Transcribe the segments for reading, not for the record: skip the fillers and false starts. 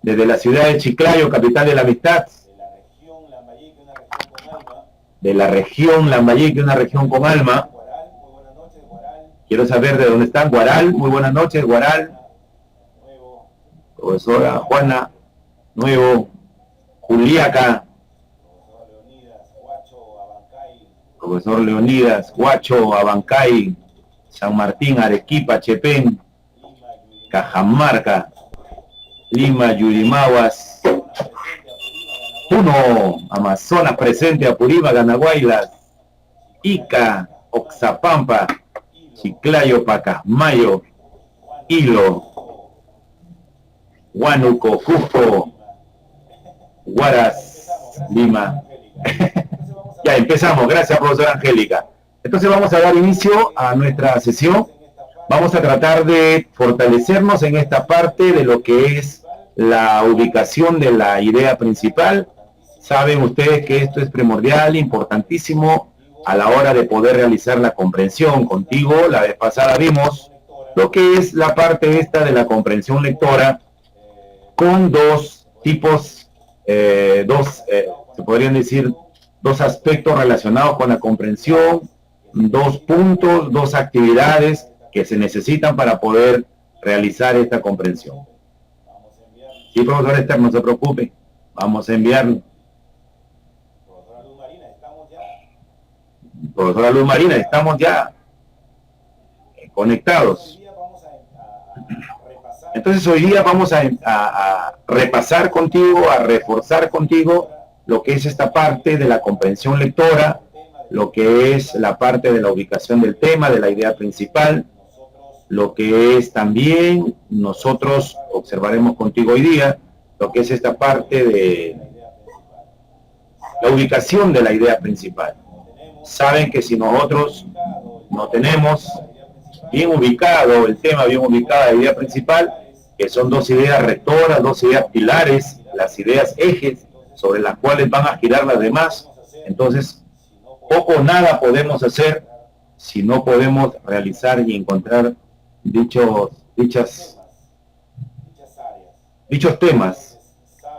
desde la ciudad de Chiclayo, capital de la amistad, de la región Lambayeque, una región con alma. Quiero saber de dónde están. Guaral, muy buenas noches, Guaral. Profesora Juana, Nuevo, Juliaca, profesor Leonidas, Huacho, Abancay, San Martín, Arequipa, Chepén, Cajamarca, Lima, Yurimaguas, Puno, Amazonas presente, Apurímac, Ganaguaylas, Ica, Oxapampa, Chiclayo, Pacasmayo, Hilo, Huánuco, Cusco, Huaraz, Lima. Ya empezamos, gracias profesora Angélica. Entonces vamos a dar inicio a nuestra sesión. Vamos a tratar de fortalecernos en esta parte de lo que es la ubicación de la idea principal. Saben ustedes que esto es primordial, importantísimo a la hora de poder realizar la comprensión. Contigo, la vez pasada vimos lo que es la parte esta de la comprensión lectora con dos tipos, se podrían decir, dos aspectos relacionados con la comprensión, dos puntos, dos actividades que se necesitan para poder realizar esta comprensión. Sí, profesor Esther, no se preocupe, vamos a enviarlo. Profesora Luz Marina, estamos ya conectados. Entonces hoy día vamos a repasar contigo, a reforzar contigo lo que es esta parte de la comprensión lectora, lo que es la parte de la ubicación del tema, de la idea principal, lo que es también, nosotros observaremos contigo hoy día, lo que es esta parte de la ubicación de la idea principal. Saben que si nosotros no tenemos bien ubicado el tema, bien ubicada la idea principal, que son dos ideas rectoras, dos ideas pilares, las ideas ejes sobre las cuales van a girar las demás, entonces poco o nada podemos hacer si no podemos realizar y encontrar dichos temas,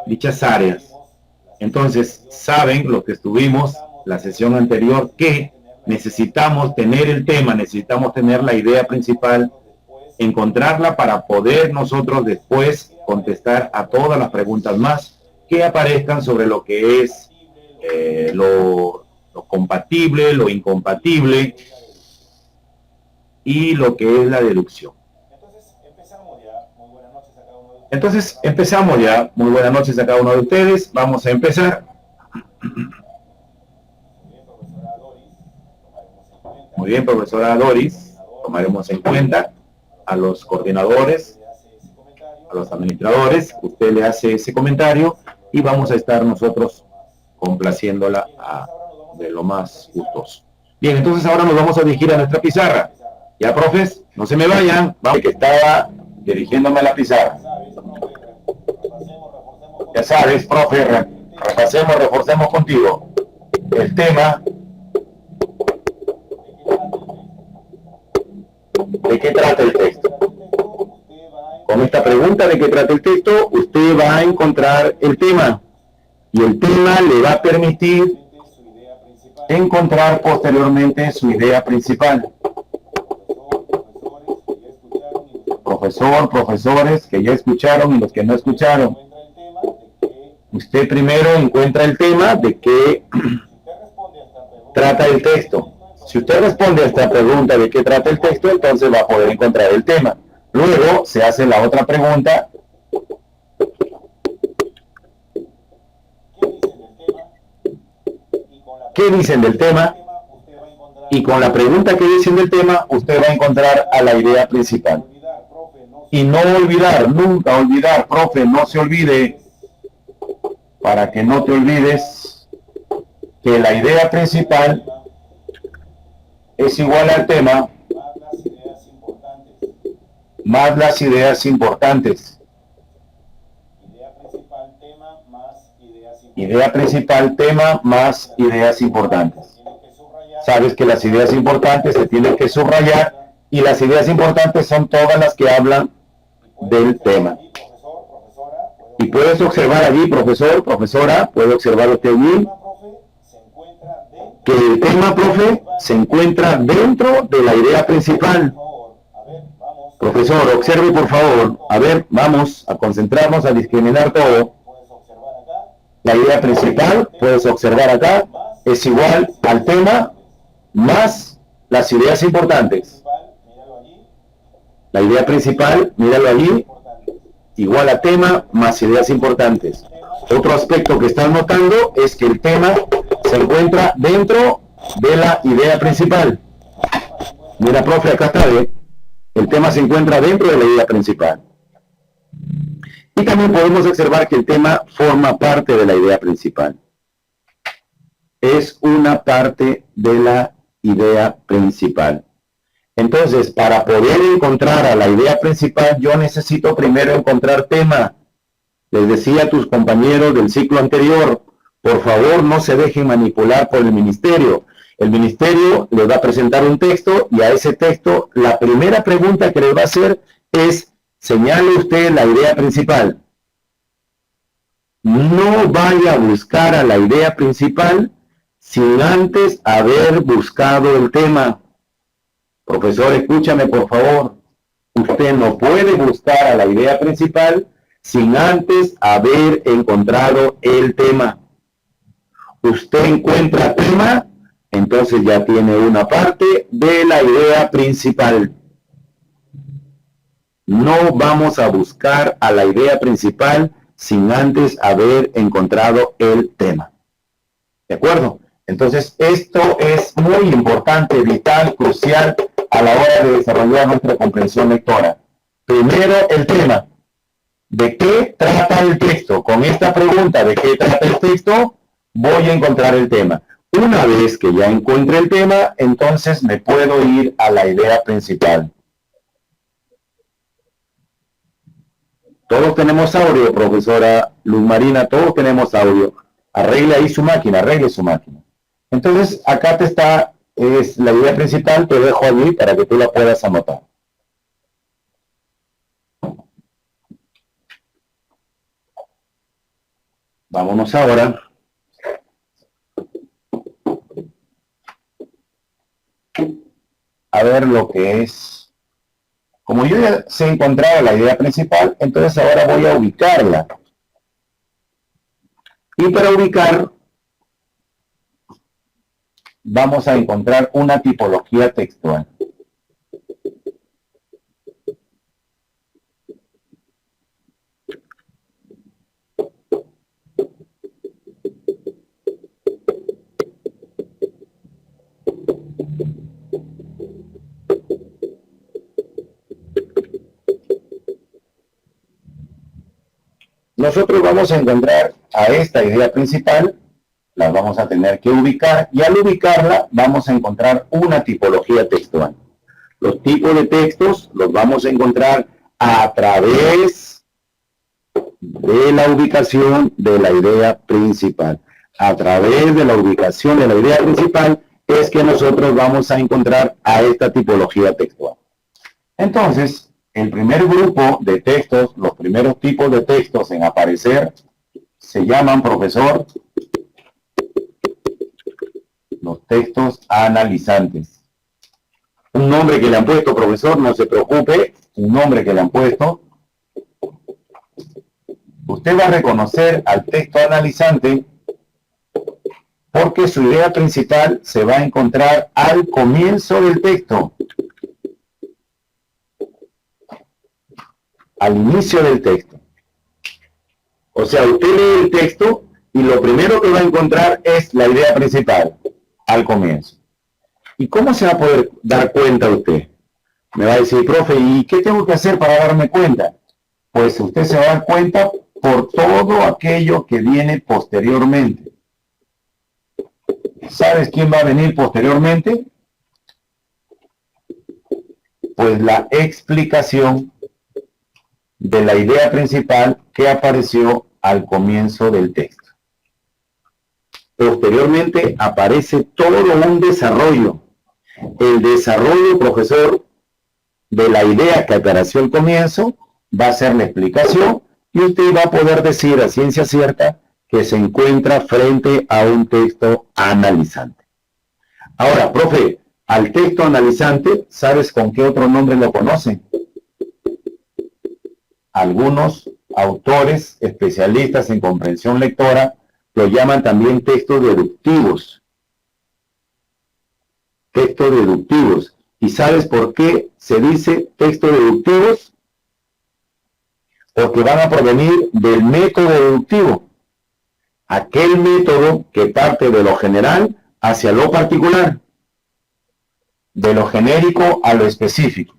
dichas áreas. Entonces saben los que estuvimos la sesión anterior que necesitamos tener el tema, necesitamos tener la idea principal, encontrarla para poder nosotros después contestar a todas las preguntas más que aparezcan sobre lo que es lo compatible, lo incompatible y lo que es la deducción. Entonces empezamos ya. Muy buenas noches a cada uno de ustedes. Vamos a empezar. Muy bien, profesora Doris, tomaremos en cuenta a los coordinadores, a los administradores, usted le hace ese comentario y vamos a estar nosotros complaciéndola de lo más gustoso. Bien, entonces ahora nos vamos a dirigir a nuestra pizarra. Ya, profes, no se me vayan, vamos, que estaba dirigiéndome a la pizarra. Ya sabes, profe, repasemos, reforcemos contigo el tema. ¿De qué trata el texto? Con esta pregunta de qué trata el texto, usted va a encontrar el tema. Y el tema le va a permitir encontrar posteriormente su idea principal. Profesor, profesores que ya escucharon y los que no escucharon. Usted primero encuentra el tema de qué trata el texto. Si usted responde a esta pregunta de qué trata el texto, entonces va a poder encontrar el tema. Luego se hace la otra pregunta. ¿Qué dicen del tema? Y con la pregunta que dicen del tema, usted va a encontrar a la idea principal. Y no olvidar, nunca olvidar, profe, no se olvide, para que no te olvides, que la idea principal es igual al tema más las ideas importantes. Idea principal, tema más ideas importantes. Sabes que las ideas importantes se tienen que subrayar y las ideas importantes son todas las que hablan del tema. Y puedes observar allí, profesor, profesora, puede observar usted allí que el tema, profe, se encuentra dentro de la idea principal. Profesor, observe por favor. A ver, vamos a concentrarnos, a discriminar todo. La idea principal, puedes observar acá, es igual al tema más las ideas importantes. La idea principal, míralo allí, igual a tema más ideas importantes. Otro aspecto que están notando es que el tema se encuentra dentro de la idea principal. Mira, profe, acá está, ¿eh? El tema se encuentra dentro de la idea principal. Y también podemos observar que el tema forma parte de la idea principal. Es una parte de la idea principal. Entonces, para poder encontrar a la idea principal, yo necesito primero encontrar tema. Les decía a tus compañeros del ciclo anterior, por favor, no se dejen manipular por el ministerio. El ministerio les va a presentar un texto y a ese texto la primera pregunta que les va a hacer es, señale usted la idea principal. No vaya a buscar a la idea principal sin antes haber buscado el tema. Profesor, escúchame por favor. Usted no puede buscar a la idea principal sin antes haber encontrado el tema. Usted encuentra tema, entonces ya tiene una parte de la idea principal. No vamos a buscar a la idea principal sin antes haber encontrado el tema. ¿De acuerdo? Entonces, esto es muy importante, vital, crucial a la hora de desarrollar nuestra comprensión lectora. Primero, el tema. ¿De qué trata el texto? Con esta pregunta, ¿de qué trata el texto? Voy a encontrar el tema. Una vez que ya encuentre el tema, entonces me puedo ir a la idea principal. Todos tenemos audio, profesora Luz Marina, todos tenemos audio. Arregle ahí su máquina, arregle su máquina. Entonces, acá te está, es la idea principal, te dejo allí para que tú la puedas anotar. Vámonos ahora a ver lo que es. Como yo ya sé encontrar la idea principal, entonces ahora voy a ubicarla. Y para ubicar, vamos a encontrar una tipología textual. Nosotros vamos a encontrar a esta idea principal, la vamos a tener que ubicar, y al ubicarla vamos a encontrar una tipología textual. Los tipos de textos los vamos a encontrar a través de la ubicación de la idea principal. A través de la ubicación de la idea principal es que nosotros vamos a encontrar a esta tipología textual. Entonces, el primer grupo de textos, los primeros tipos de textos en aparecer, se llaman, profesor, los textos analizantes. Un nombre que le han puesto, profesor, no se preocupe, un nombre que le han puesto. Usted va a reconocer al texto analizante porque su idea principal se va a encontrar al comienzo del texto. Al inicio del texto. O sea, usted lee el texto y lo primero que va a encontrar es la idea principal, al comienzo. ¿Y cómo se va a poder dar cuenta usted? Me va a decir, profe, ¿y qué tengo que hacer para darme cuenta? Pues usted se va a dar cuenta por todo aquello que viene posteriormente. ¿Sabes quién va a venir posteriormente? Pues la explicación de la idea principal que apareció al comienzo del texto. Posteriormente aparece todo un desarrollo. El desarrollo, profesor, de la idea que apareció al comienzo va a ser la explicación y usted va a poder decir a ciencia cierta que se encuentra frente a un texto analizante. Ahora, profe, al texto analizante, ¿sabes con qué otro nombre lo conocen? Algunos autores especialistas en comprensión lectora lo llaman también textos deductivos. Textos deductivos. ¿Y sabes por qué se dice textos deductivos? Porque van a provenir del método deductivo. Aquel método que parte de lo general hacia lo particular, de lo genérico a lo específico.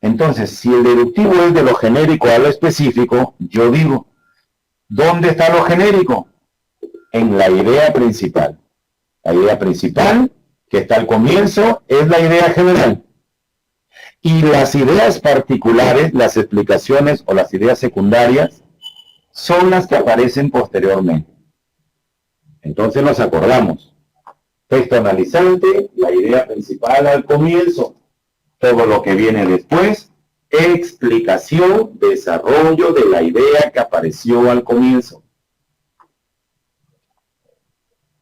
Entonces, si el deductivo es de lo genérico a lo específico, yo digo, ¿dónde está lo genérico? En la idea principal. La idea principal, que está al comienzo, es la idea general. Y las ideas particulares, las explicaciones o las ideas secundarias, son las que aparecen posteriormente. Entonces nos acordamos. Texto analizante, la idea principal al comienzo. Todo lo que viene después, explicación, desarrollo de la idea que apareció al comienzo.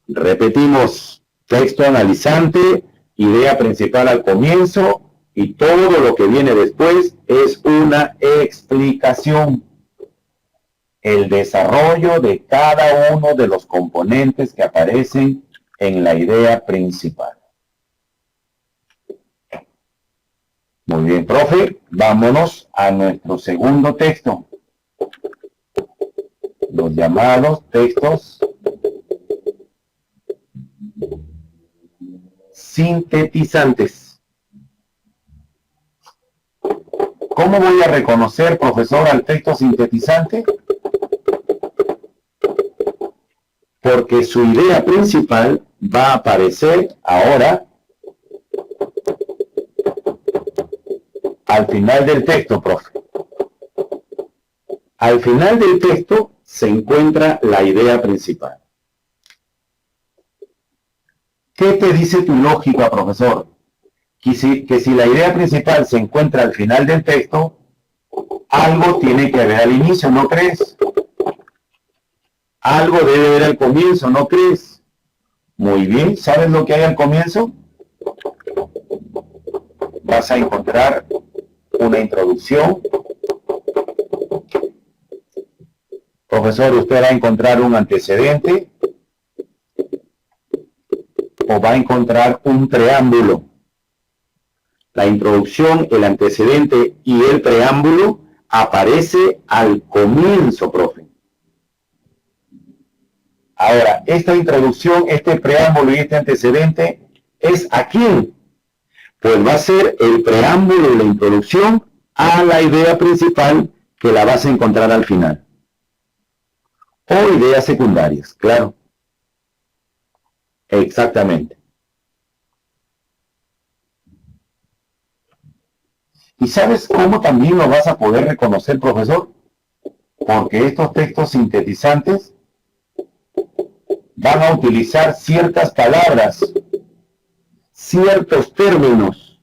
Repetimos, texto analizante, idea principal al comienzo, y todo lo que viene después es una explicación. El desarrollo de cada uno de los componentes que aparecen en la idea principal. Muy bien, profe, vámonos a nuestro segundo texto. Los llamados textos sintetizantes. ¿Cómo voy a reconocer, profesor, al texto sintetizante? Porque su idea principal va a aparecer ahora al final del texto, profe. Al final del texto se encuentra la idea principal. ¿Qué te dice tu lógica, profesor? Que si la idea principal se encuentra al final del texto, algo tiene que haber al inicio, ¿no crees? Algo debe haber al comienzo, ¿no crees? Muy bien, ¿sabes lo que hay al comienzo? Vas a encontrar una introducción. Profesor, ¿usted va a encontrar un antecedente? ¿O va a encontrar un preámbulo? La introducción, el antecedente y el preámbulo aparece al comienzo, profe. Ahora, esta introducción, este preámbulo y este antecedente, ¿es a quién? Pues va a ser el preámbulo y la introducción a la idea principal que la vas a encontrar al final. O ideas secundarias, claro. Exactamente. ¿Y sabes cómo también lo vas a poder reconocer, profesor? Porque estos textos sintetizantes van a utilizar ciertas palabras, ciertos términos,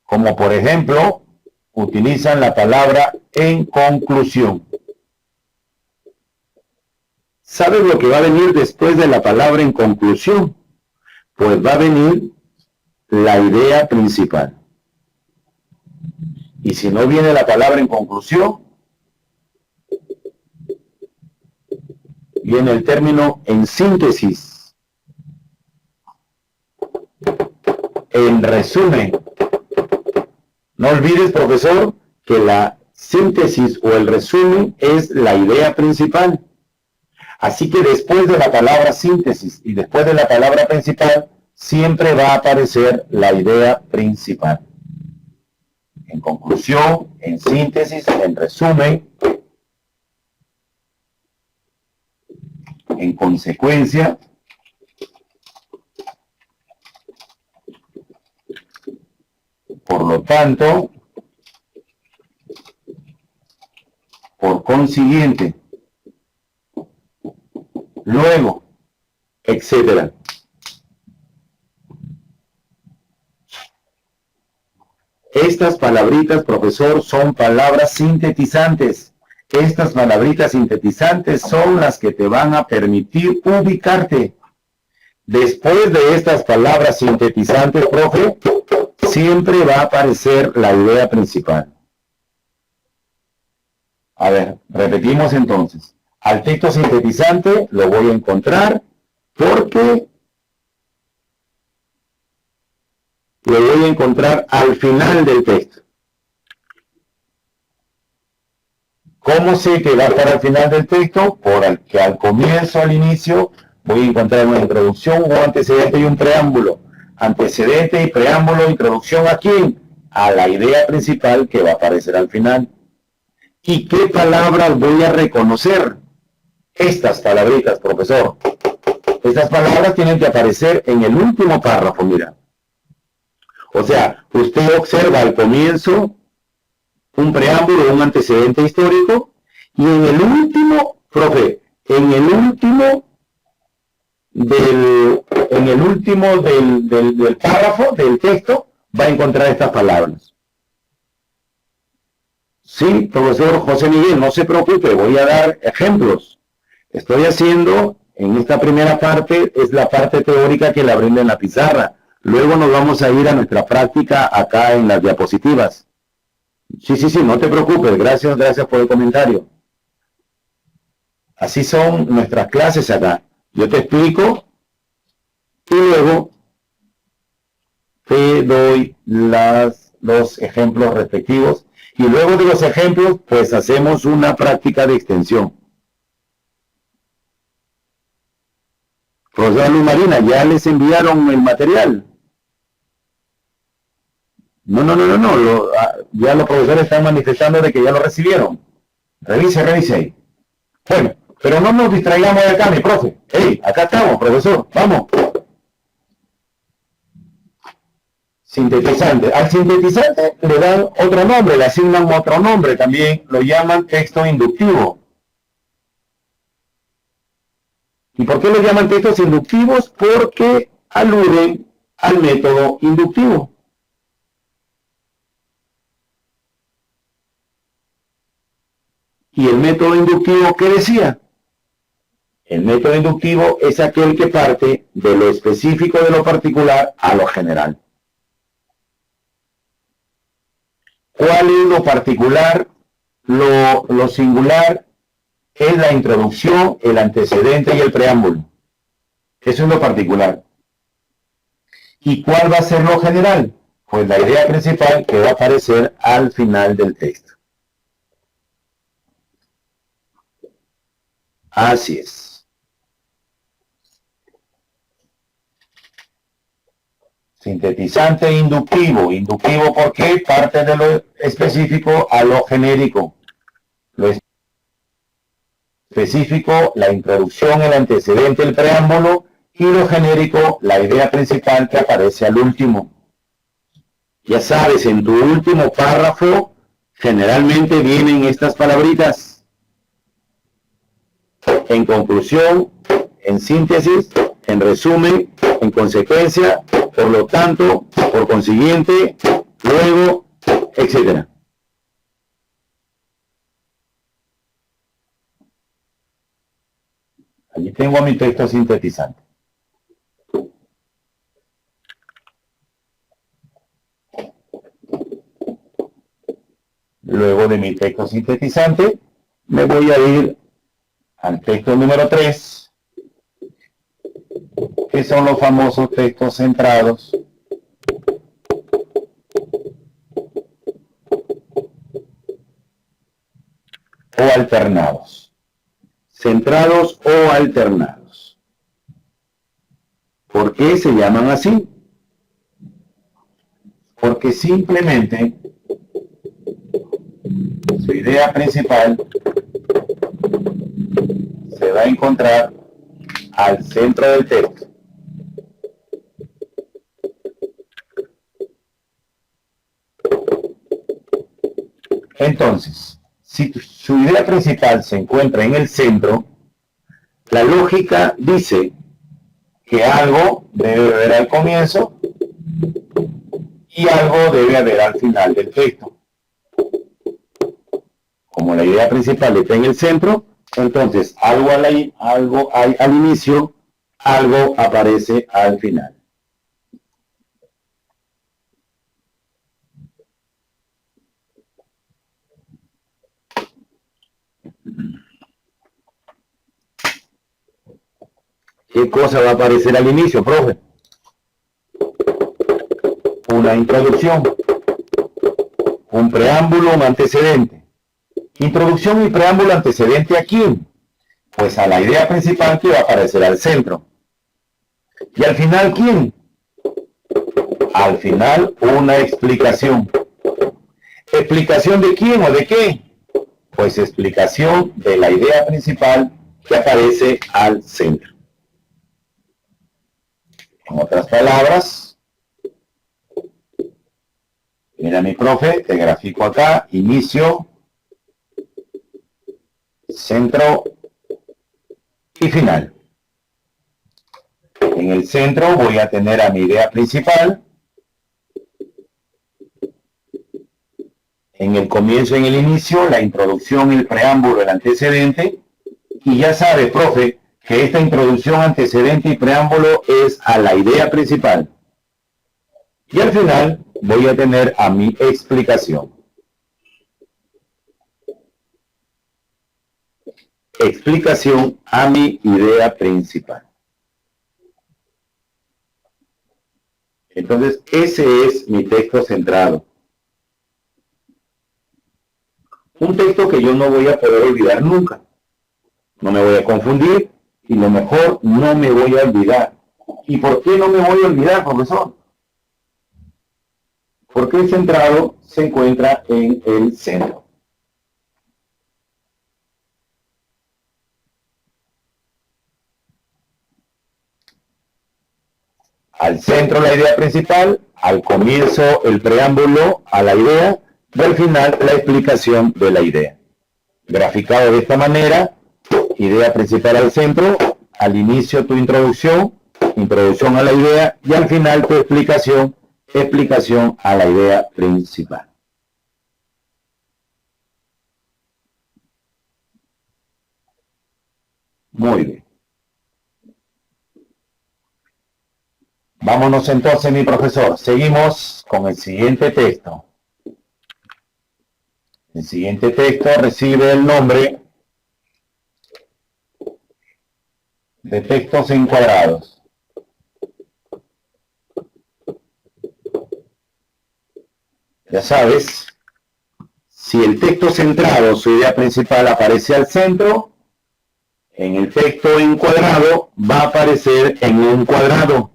como por ejemplo, utilizan la palabra en conclusión. ¿Sabes lo que va a venir después de la palabra en conclusión? Pues va a venir la idea principal. Y si no viene la palabra en conclusión, viene el término en síntesis. En resumen. No olvides, profesor, que la síntesis o el resumen es la idea principal. Así que después de la palabra síntesis y después de la palabra principal, siempre va a aparecer la idea principal. En conclusión, en síntesis, en resumen, en consecuencia, por lo tanto, por consiguiente, luego, etcétera. Estas palabritas, profesor, son palabras sintetizantes. Estas palabritas sintetizantes son las que te van a permitir ubicarte. Después de estas palabras sintetizantes, profe, siempre va a aparecer la idea principal. A ver, repetimos entonces. Al texto sintetizante lo voy a encontrar porque lo voy a encontrar al final del texto. ¿Cómo sé que va a estar al final del texto? Porque al comienzo, al inicio, voy a encontrar una introducción, un antecedente y un preámbulo. Antecedente y preámbulo, introducción ¿a quién? A la idea principal que va a aparecer al final. ¿Y qué palabras voy a reconocer? Estas palabritas, profesor. Estas palabras tienen que aparecer en el último párrafo, mira. O sea, usted observa al comienzo un preámbulo, un antecedente histórico, y en el último, profe, en el último del párrafo, del texto, va a encontrar estas palabras. Sí, profesor José Miguel, no se preocupe, voy a dar ejemplos. Estoy haciendo, en esta primera parte, es la parte teórica que la brinda en la pizarra. Luego nos vamos a ir a nuestra práctica acá en las diapositivas. Sí, no te preocupes, gracias por el comentario. Así son nuestras clases acá. Yo te explico y luego te doy los ejemplos respectivos. Y luego de los ejemplos, pues hacemos una práctica de extensión. Profesora Luz Marina, ¿ya les enviaron el material? No. Ya los profesores están manifestando de que ya lo recibieron. Revise ahí. Bueno, pero no nos distraigamos de acá, mi profe. ¡Ey! Acá estamos, profesor. ¡Vamos! Sintetizante. Al sintetizante le dan otro nombre, le asignan otro nombre también. Lo llaman texto inductivo. ¿Y por qué lo llaman textos inductivos? Porque aluden al método inductivo. ¿Y el método inductivo qué decía? El método inductivo es aquel que parte de lo específico de lo particular a lo general. ¿Cuál es lo particular? Lo singular es la introducción, el antecedente y el preámbulo. Eso es lo particular. ¿Y cuál va a ser lo general? Pues la idea principal que va a aparecer al final del texto. Así es. Sintetizante e inductivo. Inductivo porque parte de lo específico a lo genérico. Lo específico, la introducción, el antecedente, el preámbulo, y lo genérico, la idea principal que aparece al último. Ya sabes, en tu último párrafo generalmente vienen estas palabritas. En conclusión, en síntesis, en resumen, en consecuencia, por lo tanto, por consiguiente, luego, etc. Allí tengo mi texto sintetizante. Luego de mi texto sintetizante, me voy a ir al texto número 3, que son los famosos textos centrados o alternados. Centrados o alternados. ¿Por qué se llaman así? Porque simplemente su idea principal se va a encontrar al centro del texto. Entonces, si su idea principal se encuentra en el centro, la lógica dice que algo debe ver al comienzo y algo debe haber al final del texto. Como la idea principal está en el centro, entonces algo hay al inicio, algo aparece al final. ¿Qué cosa va a aparecer al inicio, profe? Una introducción, un preámbulo, un antecedente. Introducción y preámbulo antecedente ¿a quién? Pues a la idea principal que va a aparecer al centro. ¿Y al final quién? Al final una explicación. ¿Explicación de quién o de qué? Pues explicación de la idea principal que aparece al centro. En otras palabras, mira mi profe, te grafico acá, inicio, centro y final. En el centro voy a tener a mi idea principal. En el comienzo, en el inicio, la introducción, el preámbulo, el antecedente. Y ya sabe, profe, que esta introducción, antecedente y preámbulo es a la idea principal. Y al final voy a tener a mi explicación. Explicación a mi idea principal. Entonces, ese es mi texto centrado. Un texto que yo no voy a poder olvidar nunca. No me voy a confundir y lo mejor, no me voy a olvidar. ¿Y por qué no me voy a olvidar, profesor? Porque el centrado se encuentra en el centro. Al centro la idea principal, al comienzo el preámbulo a la idea y al final la explicación de la idea. Graficado de esta manera, idea principal al centro, al inicio tu introducción, introducción a la idea y al final tu explicación, explicación a la idea principal. Muy bien. Vámonos entonces, mi profesor. Seguimos con el siguiente texto. El siguiente texto recibe el nombre de textos encuadrados. Ya sabes, si el texto centrado, su idea principal, aparece al centro, en el texto encuadrado va a aparecer en un cuadrado.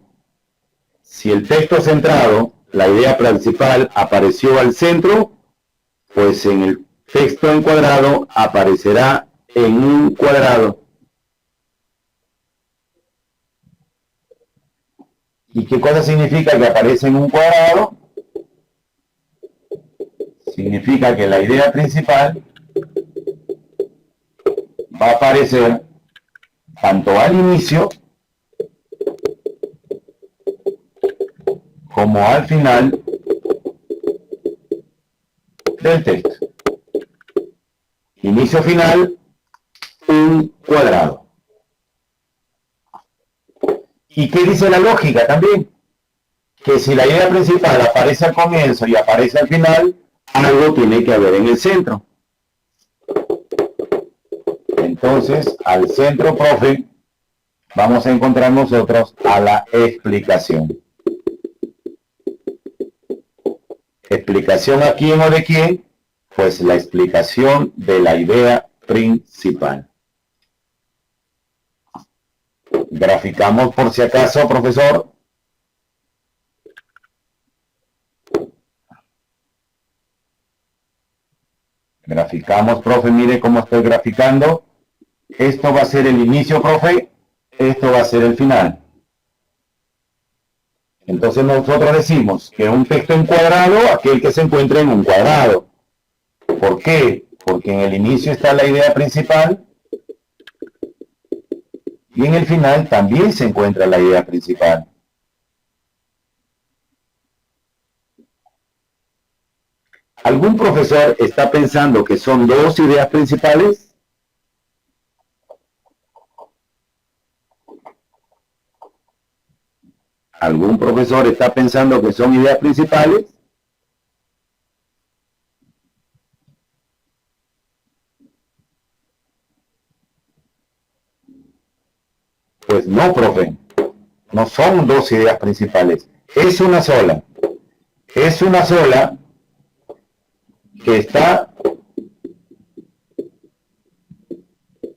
Si el texto centrado, la idea principal, apareció al centro, pues en el texto encuadrado aparecerá en un cuadrado. ¿Y qué cosa significa que aparece en un cuadrado? Significa que la idea principal va a aparecer tanto al inicio como al final del texto. Inicio final, un cuadrado. ¿Y qué dice la lógica también? Que si la idea principal aparece al comienzo y aparece al final, algo tiene que haber en el centro. Entonces, al centro, profe, vamos a encontrar nosotros a la explicación. ¿Explicación a quién o de quién? Pues la explicación de la idea principal. Graficamos por si acaso, profesor. Graficamos, profe, mire cómo estoy graficando. Esto va a ser el inicio, profe. Esto va a ser el final. Entonces nosotros decimos que un texto encuadrado, aquel que se encuentra en un cuadrado. ¿Por qué? Porque en el inicio está la idea principal y en el final también se encuentra la idea principal. ¿Algún profesor está pensando que son dos ideas principales? ¿Algún profesor está pensando que son ideas principales? Pues no, profe. No son dos ideas principales. Es una sola. Es una sola que está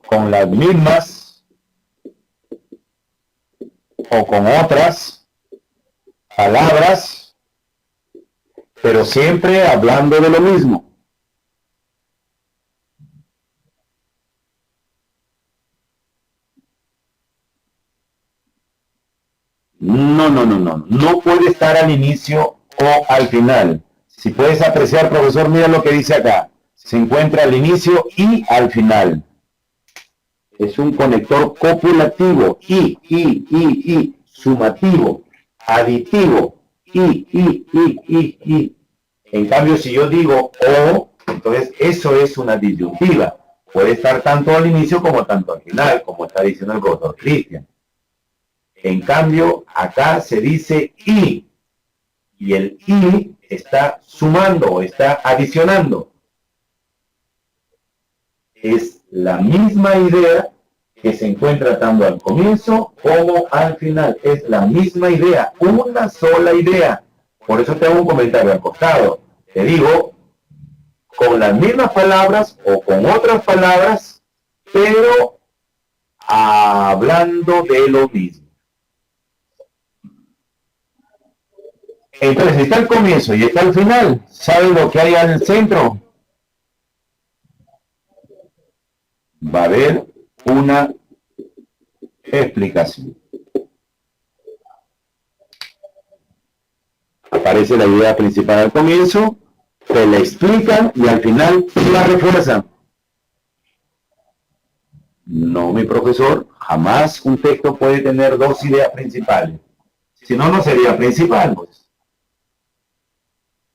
con las mismas o con otras palabras, pero siempre hablando de lo mismo. No, no, no, no. No puede estar al inicio o al final. Si puedes apreciar, profesor, mira lo que dice acá. Se encuentra al inicio y al final. Es un conector copulativo y, sumativo, aditivo, y. En cambio, si yo digo o, entonces eso es una disyuntiva. Puede estar tanto al inicio como tanto al final, como está diciendo el profesor Cristian. En cambio, acá se dice y el y está sumando o está adicionando. Es la misma idea que se encuentra tanto al comienzo como al final. Es la misma idea, una sola idea. Por eso te hago un comentario al costado. Te digo, con las mismas palabras o con otras palabras, pero hablando de lo mismo. Entonces está el comienzo y está el final. ¿Saben lo que hay al centro? Va a haber una explicación. Aparece la idea principal al comienzo, te la explican y al final la refuerzan. No, mi profesor, jamás un texto puede tener dos ideas principales. Si no, no sería principal, pues.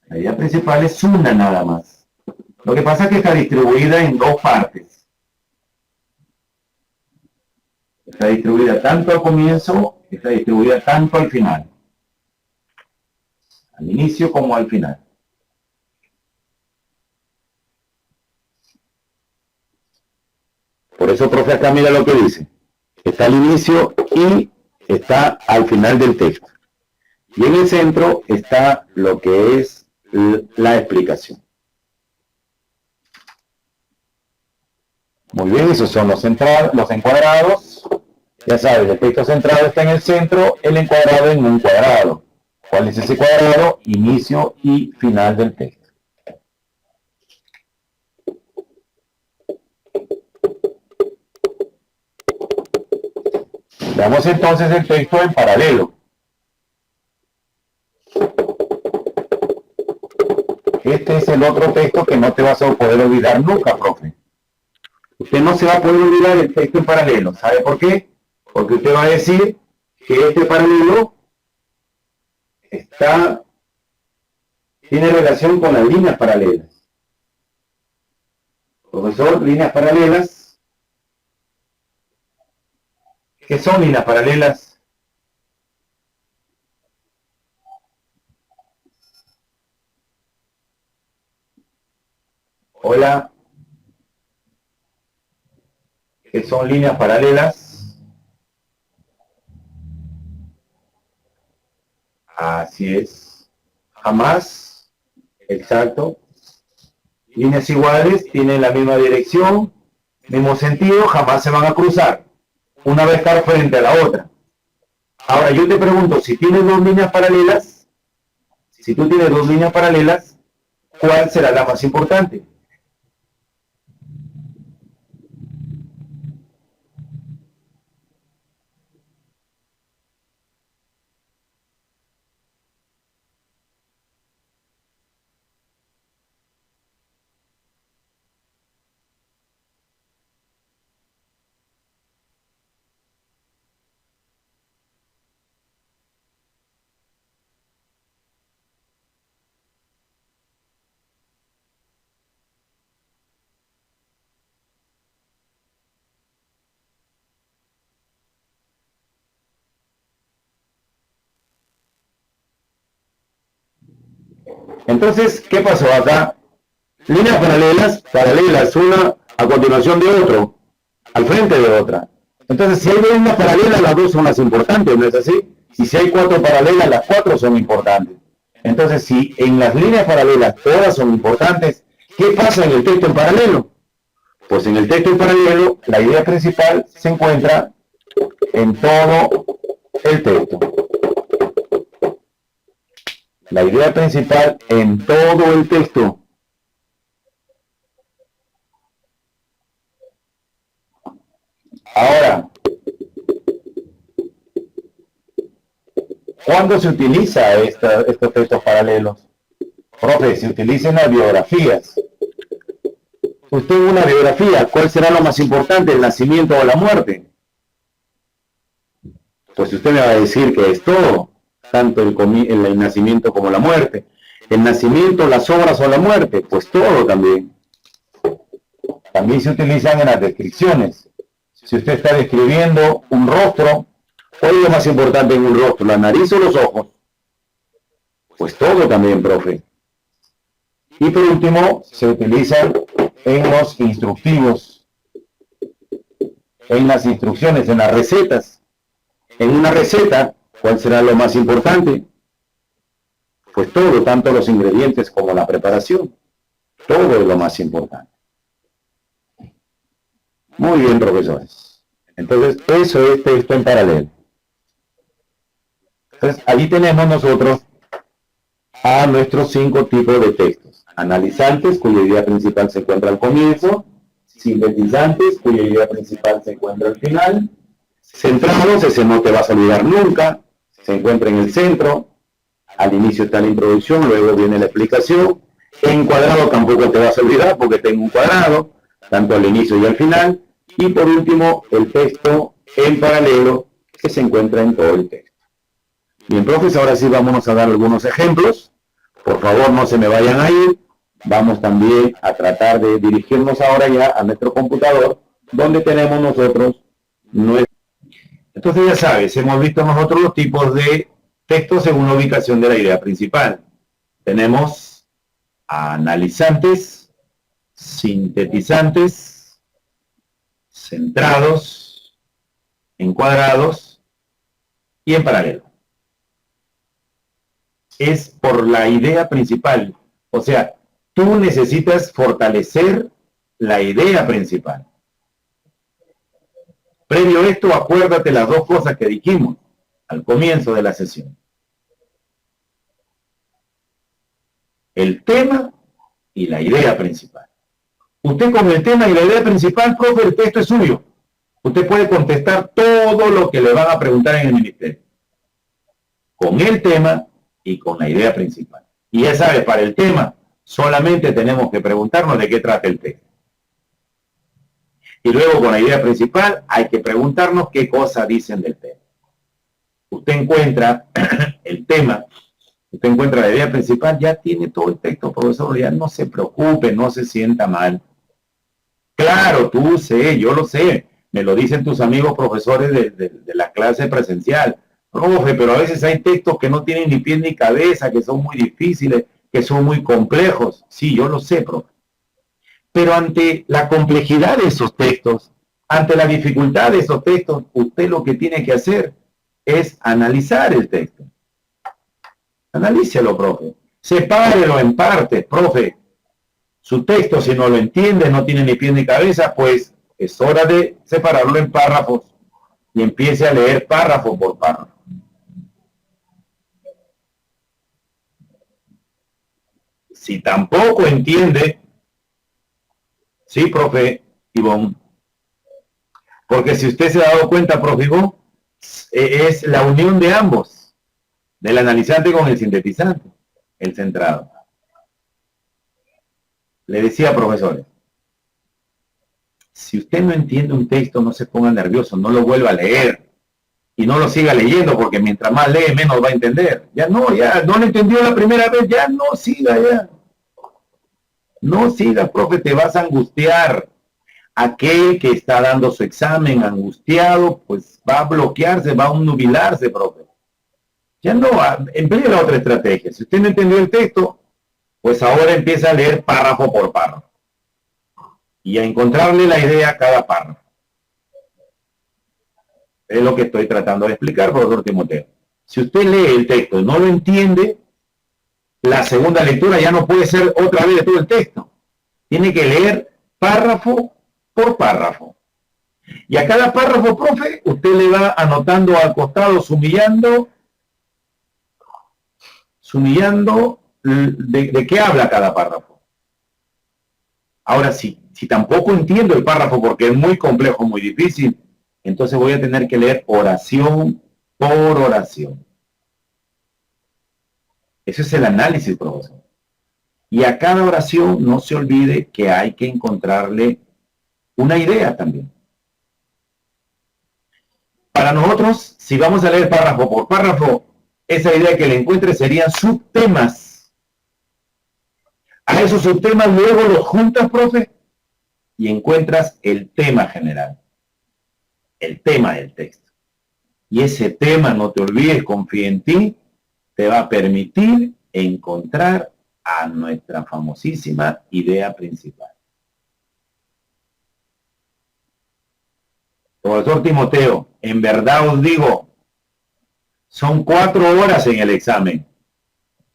La idea principal es una nada más. Lo que pasa es que está distribuida en dos partes. Está distribuida tanto al comienzo, está distribuida tanto al final. Al inicio como al final. Por eso, profe, acá mira lo que dice. Está al inicio y está al final del texto. Y en el centro está lo que es la explicación. Muy bien, esos son los encuadrados. Ya sabes, el texto centrado está en el centro, el encuadrado en un cuadrado. ¿Cuál es ese cuadrado? Inicio y final del texto. Veamos entonces el texto en paralelo. Este es el otro texto que no te vas a poder olvidar nunca, profe. Usted no se va a poder olvidar el texto en paralelo. ¿Sabe por qué? Porque usted va a decir que este paralelo tiene relación con las líneas paralelas. Profesor, líneas paralelas. ¿Qué son líneas paralelas? Hola. ¿Qué son líneas paralelas? Así es. Jamás. Exacto. Líneas iguales tienen la misma dirección, mismo sentido, jamás se van a cruzar. Una va a estar frente a la otra. Ahora yo te pregunto, si tienes dos líneas paralelas, si tú tienes dos líneas paralelas, ¿cuál será la más importante? Entonces, ¿qué pasó acá? Líneas paralelas, una a continuación de otro, al frente de otra. Entonces, si hay dos líneas paralelas, las dos son las importantes, ¿no es así? Y si hay cuatro paralelas, las cuatro son importantes. Entonces, si en las líneas paralelas todas son importantes, ¿qué pasa en el texto en paralelo? Pues en el texto en paralelo, la idea principal se encuentra en todo el texto. La idea principal en todo el texto. Ahora, ¿cuándo se utiliza estos textos paralelos? Profe, se utiliza en las biografías. Usted en una biografía, ¿cuál será lo más importante, el nacimiento o la muerte? Pues usted me va a decir que es todo, tanto el nacimiento como la muerte. El nacimiento, las obras o la muerte, pues todo también. También se utilizan en las descripciones. Si usted está describiendo un rostro, ¿cuál es lo más importante en un rostro? ¿La nariz o los ojos? Pues todo también, profe. Y por último, se utilizan en los instructivos, en las instrucciones, en las recetas. En una receta, ¿cuál será lo más importante? Pues todo, tanto los ingredientes como la preparación. Todo es lo más importante. Muy bien, profesores. Entonces, eso es texto en paralelo. Entonces, allí tenemos nosotros a nuestros 5 tipos de textos. Analizantes, cuya idea principal se encuentra al comienzo. Sintetizantes, cuya idea principal se encuentra al final. Centrados, ese no te vas a olvidar nunca. Se encuentra en el centro. Al inicio está la introducción, luego viene la explicación. Encuadrado tampoco te vas a olvidar porque tengo un cuadrado, tanto al inicio y al final. Y por último, el texto en paralelo que se encuentra en todo el texto. Bien, profes, ahora sí vámonos a dar algunos ejemplos. Por favor, no se me vayan a ir. Vamos también a tratar de dirigirnos ahora ya a nuestro computador, donde tenemos nosotros nuestro... Entonces ya sabes, hemos visto nosotros los tipos de textos según la ubicación de la idea principal. Tenemos analizantes, sintetizantes, centrados, encuadrados y en paralelo. Es por la idea principal. O sea, tú necesitas fortalecer la idea principal. Previo a esto, acuérdate las dos cosas que dijimos al comienzo de la sesión. El tema y la idea principal. Usted con el tema y la idea principal, profe, el texto es suyo. Usted puede contestar todo lo que le van a preguntar en el ministerio. Con el tema y con la idea principal. Y ya sabe, para el tema solamente tenemos que preguntarnos de qué trata el texto. Y luego con la idea principal hay que preguntarnos qué cosas dicen del tema. Usted encuentra el tema, usted encuentra la idea principal, ya tiene todo el texto, profesor, ya no se preocupe, no se sienta mal. Claro, tú sé, yo lo sé, me lo dicen tus amigos profesores de la clase presencial. Profe, pero a veces hay textos que no tienen ni pie ni cabeza, que son muy difíciles, que son muy complejos. Sí, yo lo sé, profe. Pero ante la complejidad de esos textos, ante la dificultad de esos textos, usted lo que tiene que hacer es analizar el texto. Analícelo, profe. Sepárelo en partes, profe. Su texto, si no lo entiende, no tiene ni pie ni cabeza, pues es hora de separarlo en párrafos y empiece a leer párrafo por párrafo. Si tampoco entiende, sí, profe Ivonne, porque si usted se ha dado cuenta, profe Ivonne, es la unión de ambos, del analizante con el sintetizante, el centrado. Le decía, profesores, si usted no entiende un texto, no se ponga nervioso, no lo vuelva a leer y no lo siga leyendo, porque mientras más lee, menos va a entender. Ya no lo entendió la primera vez, ya no siga ya. No sigas, profe, te vas a angustiar. Aquel que está dando su examen angustiado, pues va a bloquearse, va a nubilarse, profe. Ya no, emplee la otra estrategia. Si usted no entendió el texto, Pues ahora empieza a leer párrafo por párrafo y a encontrarle la idea a cada párrafo. Es lo que estoy tratando de explicar, profesor Timoteo. Si usted lee el texto y no lo entiende, la segunda lectura ya no puede ser otra vez de todo el texto. Tiene que leer párrafo por párrafo. Y a cada párrafo, profe, usted le va anotando al costado, sumillando de qué habla cada párrafo. Ahora, si tampoco entiendo el párrafo porque es muy complejo, muy difícil, entonces voy a tener que leer oración por oración. Ese es el análisis, profesor. Y a cada oración no se olvide que hay que encontrarle una idea también. Para nosotros, si vamos a leer párrafo por párrafo, esa idea que le encuentre serían subtemas. A esos subtemas luego los juntas, profe, y encuentras el tema general, el tema del texto. Y ese tema, no te olvides, confía en ti, te va a permitir encontrar a nuestra famosísima idea principal. Profesor Timoteo, en verdad os digo, son 4 horas en el examen.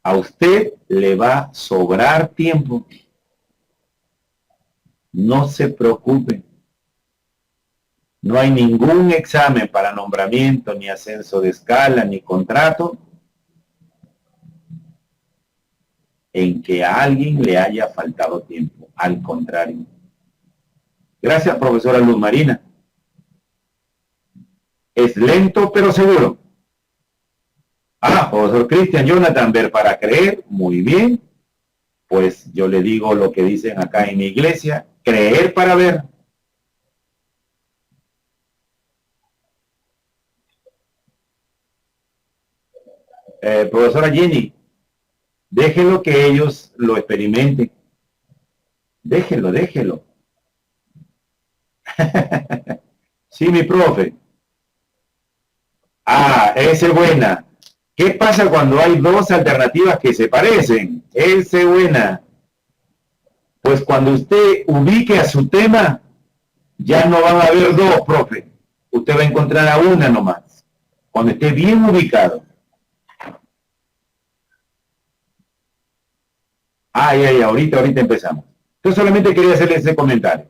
A usted le va a sobrar tiempo. No se preocupe. No hay ningún examen para nombramiento, ni ascenso de escala, ni contrato en que a alguien le haya faltado tiempo. Al contrario. Gracias, profesora Luz Marina. Es lento pero seguro. Profesor Cristian Jonathan, ver para creer, muy bien. Pues yo le digo lo que dicen acá en mi iglesia, creer para ver. Profesora Jenny, déjelo que ellos lo experimenten. Déjelo. Sí, mi profe. Esa es buena. ¿Qué pasa cuando hay dos alternativas que se parecen? Esa es buena. Pues cuando usted ubique a su tema, ya no van a haber dos, profe. Usted va a encontrar a una nomás. Cuando esté bien ubicado. Ahorita empezamos. Yo solamente quería hacerle ese comentario.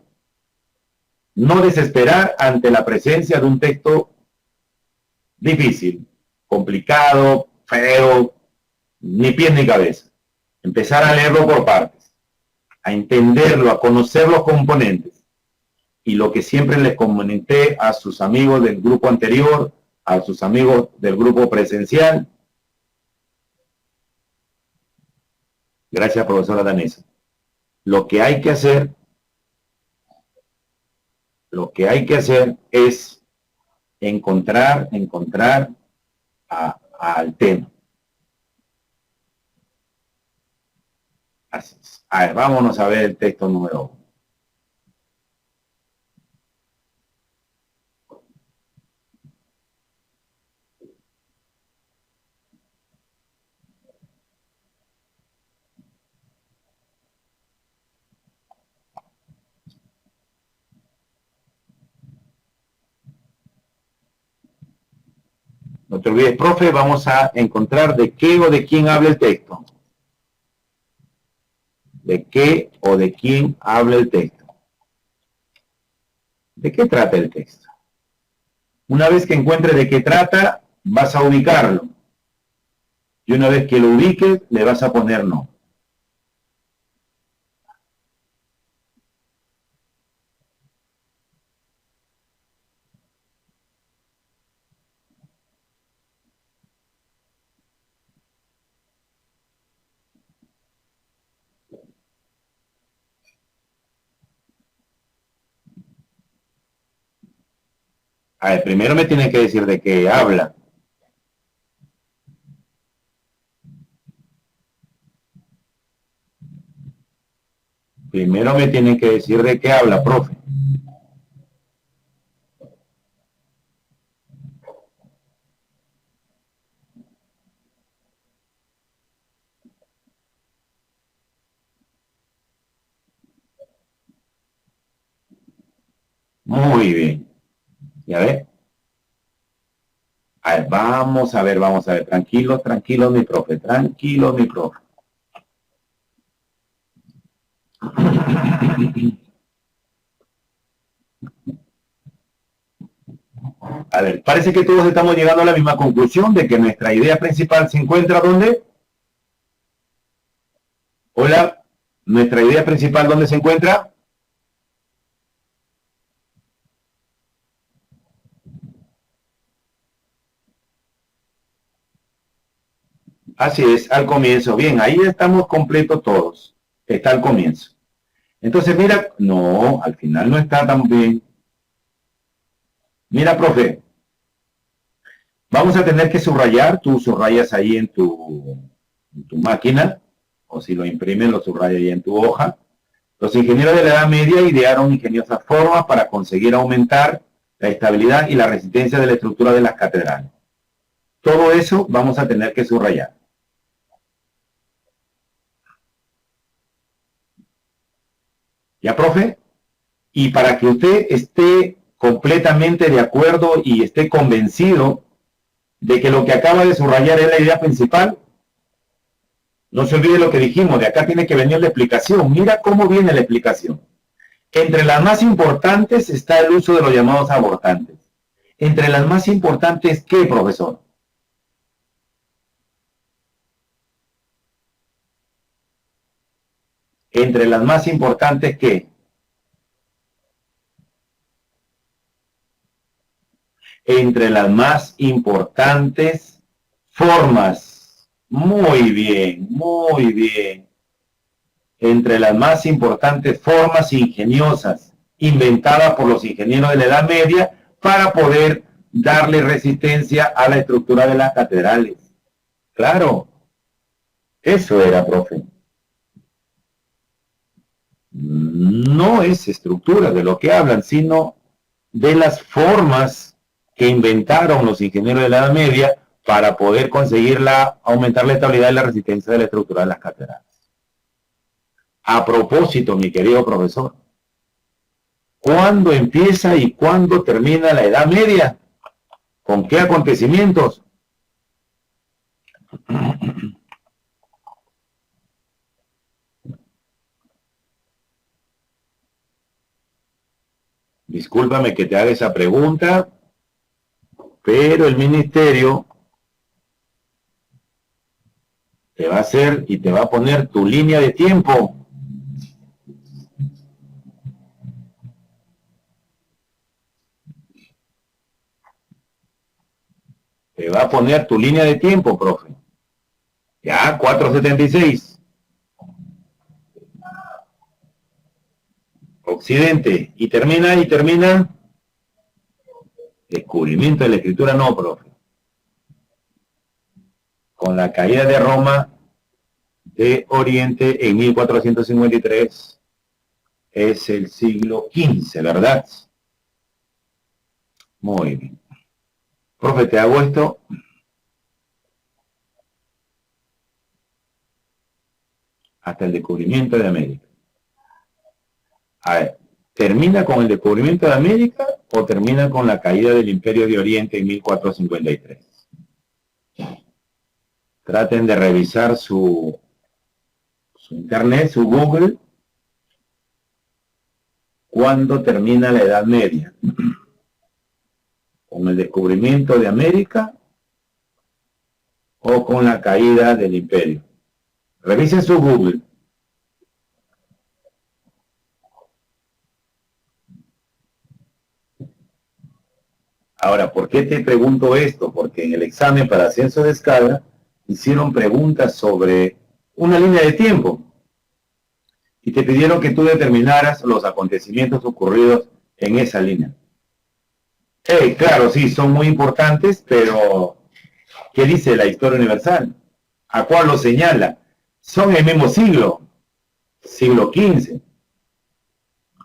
No desesperar ante la presencia de un texto difícil, complicado, feo, ni pie ni cabeza. Empezar a leerlo por partes, a entenderlo, a conocer los componentes. Y lo que siempre les comenté a sus amigos del grupo anterior, a sus amigos del grupo presencial. Gracias, profesora Danesa. Lo que hay que hacer es encontrar al tema. Así es. A ver, vámonos a ver el texto número 1. No te olvides, profe, vamos a encontrar de qué o de quién habla el texto. ¿De qué o de quién habla el texto? ¿De qué trata el texto? Una vez que encuentres de qué trata, vas a ubicarlo. Y una vez que lo ubiques, le vas a poner no. A ver, primero me tienen que decir de qué habla. Primero me tienen que decir de qué habla, profe. Muy bien. ¿Ya ve? A ver, vamos a ver, vamos a ver. Tranquilo, tranquilo, mi profe. Tranquilo, mi profe. A ver, parece que todos estamos llegando a la misma conclusión de que nuestra idea principal se encuentra ¿dónde? Hola, nuestra idea principal ¿dónde se encuentra? Así es, al comienzo. Bien, ahí estamos completos todos. Está al comienzo. Entonces, mira, no, al final no está tan bien. Mira, profe, vamos a tener que subrayar. Tú subrayas ahí en tu máquina, o si lo imprimen, lo subraya ahí en tu hoja. Los ingenieros de la Edad Media idearon ingeniosas formas para conseguir aumentar la estabilidad y la resistencia de la estructura de las catedrales. Todo eso vamos a tener que subrayar. ¿Ya, profe? Y para que usted esté completamente de acuerdo y esté convencido de que lo que acaba de subrayar es la idea principal, no se olvide lo que dijimos, de acá tiene que venir la explicación. Mira cómo viene la explicación. Entre las más importantes está el uso de los llamados abortantes. Entre las más importantes, ¿qué, profesor? Entre las más importantes, ¿qué? Entre las más importantes formas. Muy bien, muy bien. Entre las más importantes formas ingeniosas inventadas por los ingenieros de la Edad Media para poder darle resistencia a la estructura de las catedrales. Claro, eso era, profe. No es estructura de lo que hablan, sino de las formas que inventaron los ingenieros de la Edad Media para poder conseguir aumentar la estabilidad y la resistencia de la estructura de las catedrales. A propósito, mi querido profesor, ¿cuándo empieza y cuándo termina la Edad Media? ¿Con qué acontecimientos? Discúlpame que te haga esa pregunta, pero el ministerio te va a hacer y te va a poner tu línea de tiempo. Te va a poner tu línea de tiempo, profe. Ya, 476. Occidente. Y termina. Descubrimiento de la escritura, no, profe. Con la caída de Roma de Oriente en 1453. Es el siglo XV, ¿verdad? Muy bien. Profe, te hago esto hasta el descubrimiento de América. A ver, ¿termina con el descubrimiento de América o termina con la caída del Imperio de Oriente en 1453? Traten de revisar su internet, su Google, cuándo termina la Edad Media. ¿Con el descubrimiento de América o con la caída del Imperio? Revisen su Google. Ahora, ¿por qué te pregunto esto? Porque en el examen para ascenso de escala hicieron preguntas sobre una línea de tiempo y te pidieron que tú determinaras los acontecimientos ocurridos en esa línea. Claro, sí, son muy importantes, pero ¿qué dice la historia universal? ¿A cuál lo señala? Son el mismo siglo, siglo XV.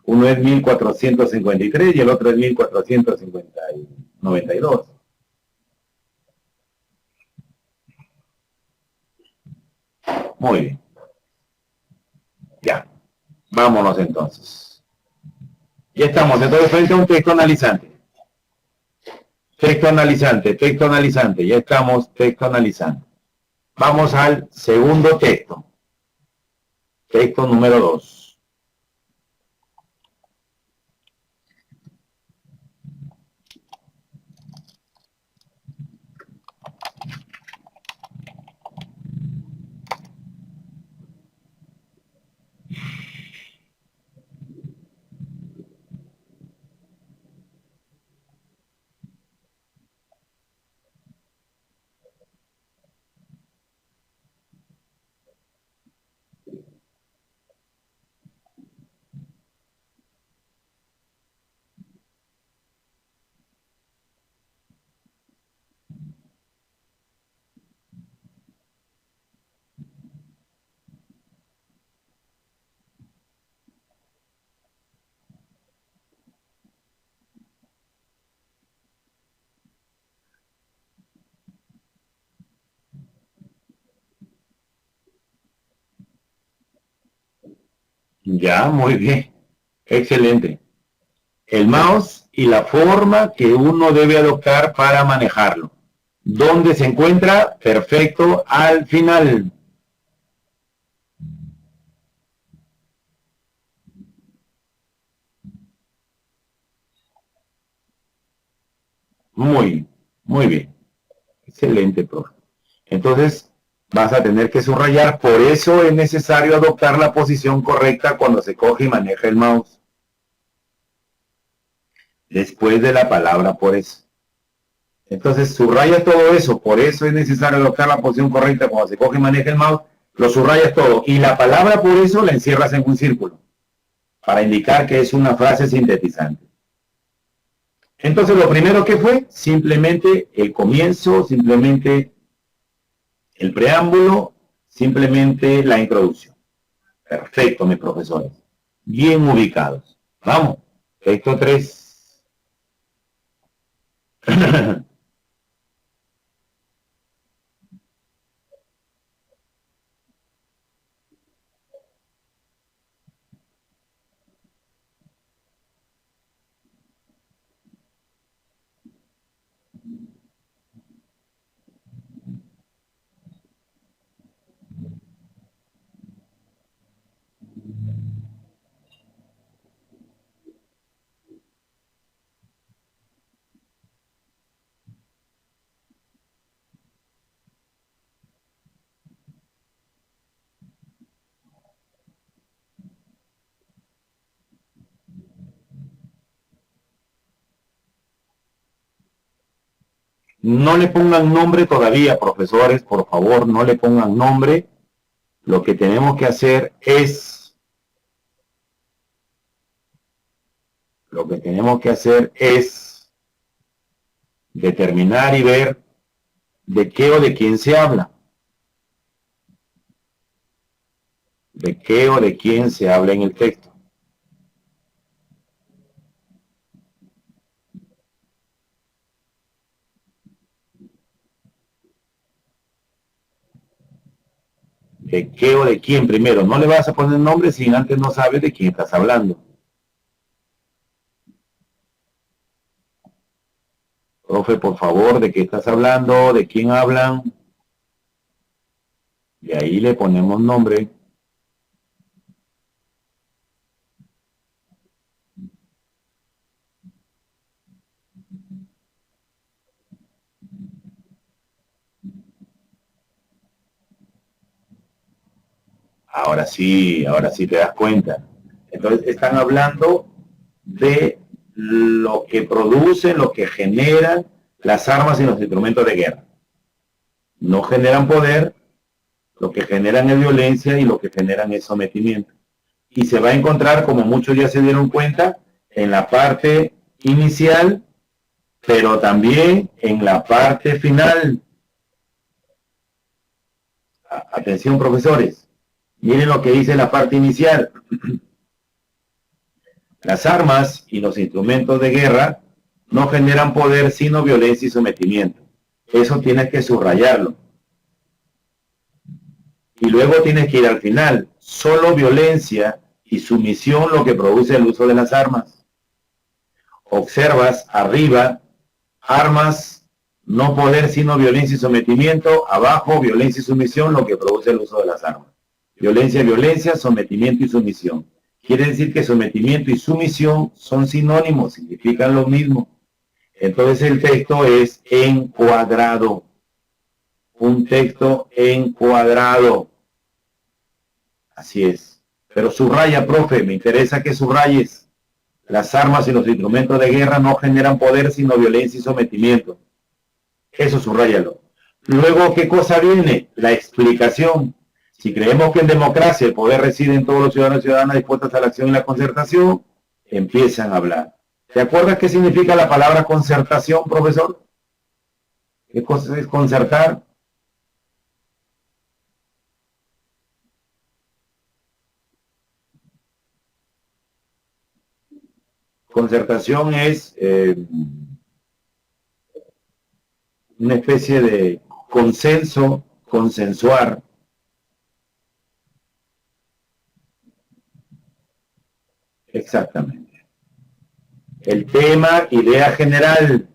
Uno es 1453 y el otro es 1492. Muy bien. Ya. Vámonos entonces. Ya estamos, entonces frente a un texto analizante. Texto analizante, texto analizante, ya estamos, texto analizante. Vamos al segundo texto. Texto número 2. Ya, muy bien. Excelente. El mouse y la forma que uno debe adoptar para manejarlo. ¿Dónde se encuentra? Perfecto, al final. Muy bien. Excelente, profe. Entonces, vas a tener que subrayar, por eso es necesario adoptar la posición correcta cuando se coge y maneja el mouse. Después de la palabra por eso. Entonces, subraya todo eso, por eso es necesario adoptar la posición correcta cuando se coge y maneja el mouse, lo subrayas todo. Y la palabra por eso la encierras en un círculo, para indicar que es una frase sintetizante. Entonces, lo primero que fue, simplemente el comienzo, simplemente el preámbulo, simplemente la introducción. Perfecto, mis profesores. Bien ubicados. Vamos, texto 3. No le pongan nombre todavía, profesores, por favor, no le pongan nombre. Lo que tenemos que hacer es determinar y ver de qué o de quién se habla. De qué o de quién se habla en el texto. De qué o de quién primero. No le vas a poner nombre si antes no sabes de quién estás hablando. Profe, por favor, ¿de qué estás hablando? ¿De quién hablan? De ahí le ponemos nombre. Ahora sí te das cuenta. Entonces están hablando de lo que producen, lo que generan las armas y los instrumentos de guerra. No generan poder, lo que generan es violencia y lo que generan es sometimiento. Y se va a encontrar, como muchos ya se dieron cuenta, en la parte inicial, pero también en la parte final. Atención, profesores. Miren lo que dice la parte inicial. Las armas y los instrumentos de guerra no generan poder sino violencia y sometimiento. Eso tienes que subrayarlo. Y luego tienes que ir al final. Solo violencia y sumisión lo que produce el uso de las armas. observas arriba, armas, no poder sino violencia y sometimiento, abajo, violencia y sumisión, lo que produce el uso de las armas. Violencia, violencia, sometimiento y sumisión. Quiere decir que sometimiento y sumisión son sinónimos, significan lo mismo. Entonces el texto es encuadrado. Un texto encuadrado. Así es. Pero subraya, profe, me interesa que subrayes. Las armas y los instrumentos de guerra no generan poder sino violencia y sometimiento. Eso subráyalo. Luego, ¿qué cosa viene? La explicación. Si creemos que en democracia el poder reside en todos los ciudadanos y ciudadanas dispuestos a la acción y la concertación, empiezan a hablar. ¿Te acuerdas qué significa la palabra concertación, profesor? ¿Qué cosa es concertar? Concertación es una especie de consenso, consensuar. Exactamente. El tema, idea general.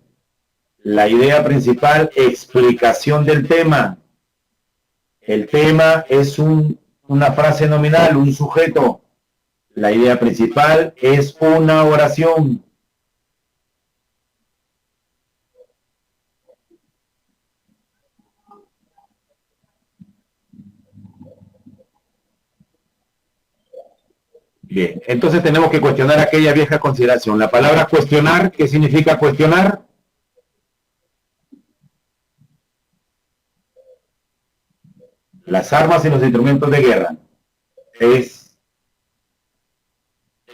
La idea principal, explicación del tema. El tema es una frase nominal, un sujeto. La idea principal es una oración. Bien, entonces tenemos que cuestionar aquella vieja consideración. La palabra cuestionar, ¿qué significa cuestionar? Las armas y los instrumentos de guerra. Es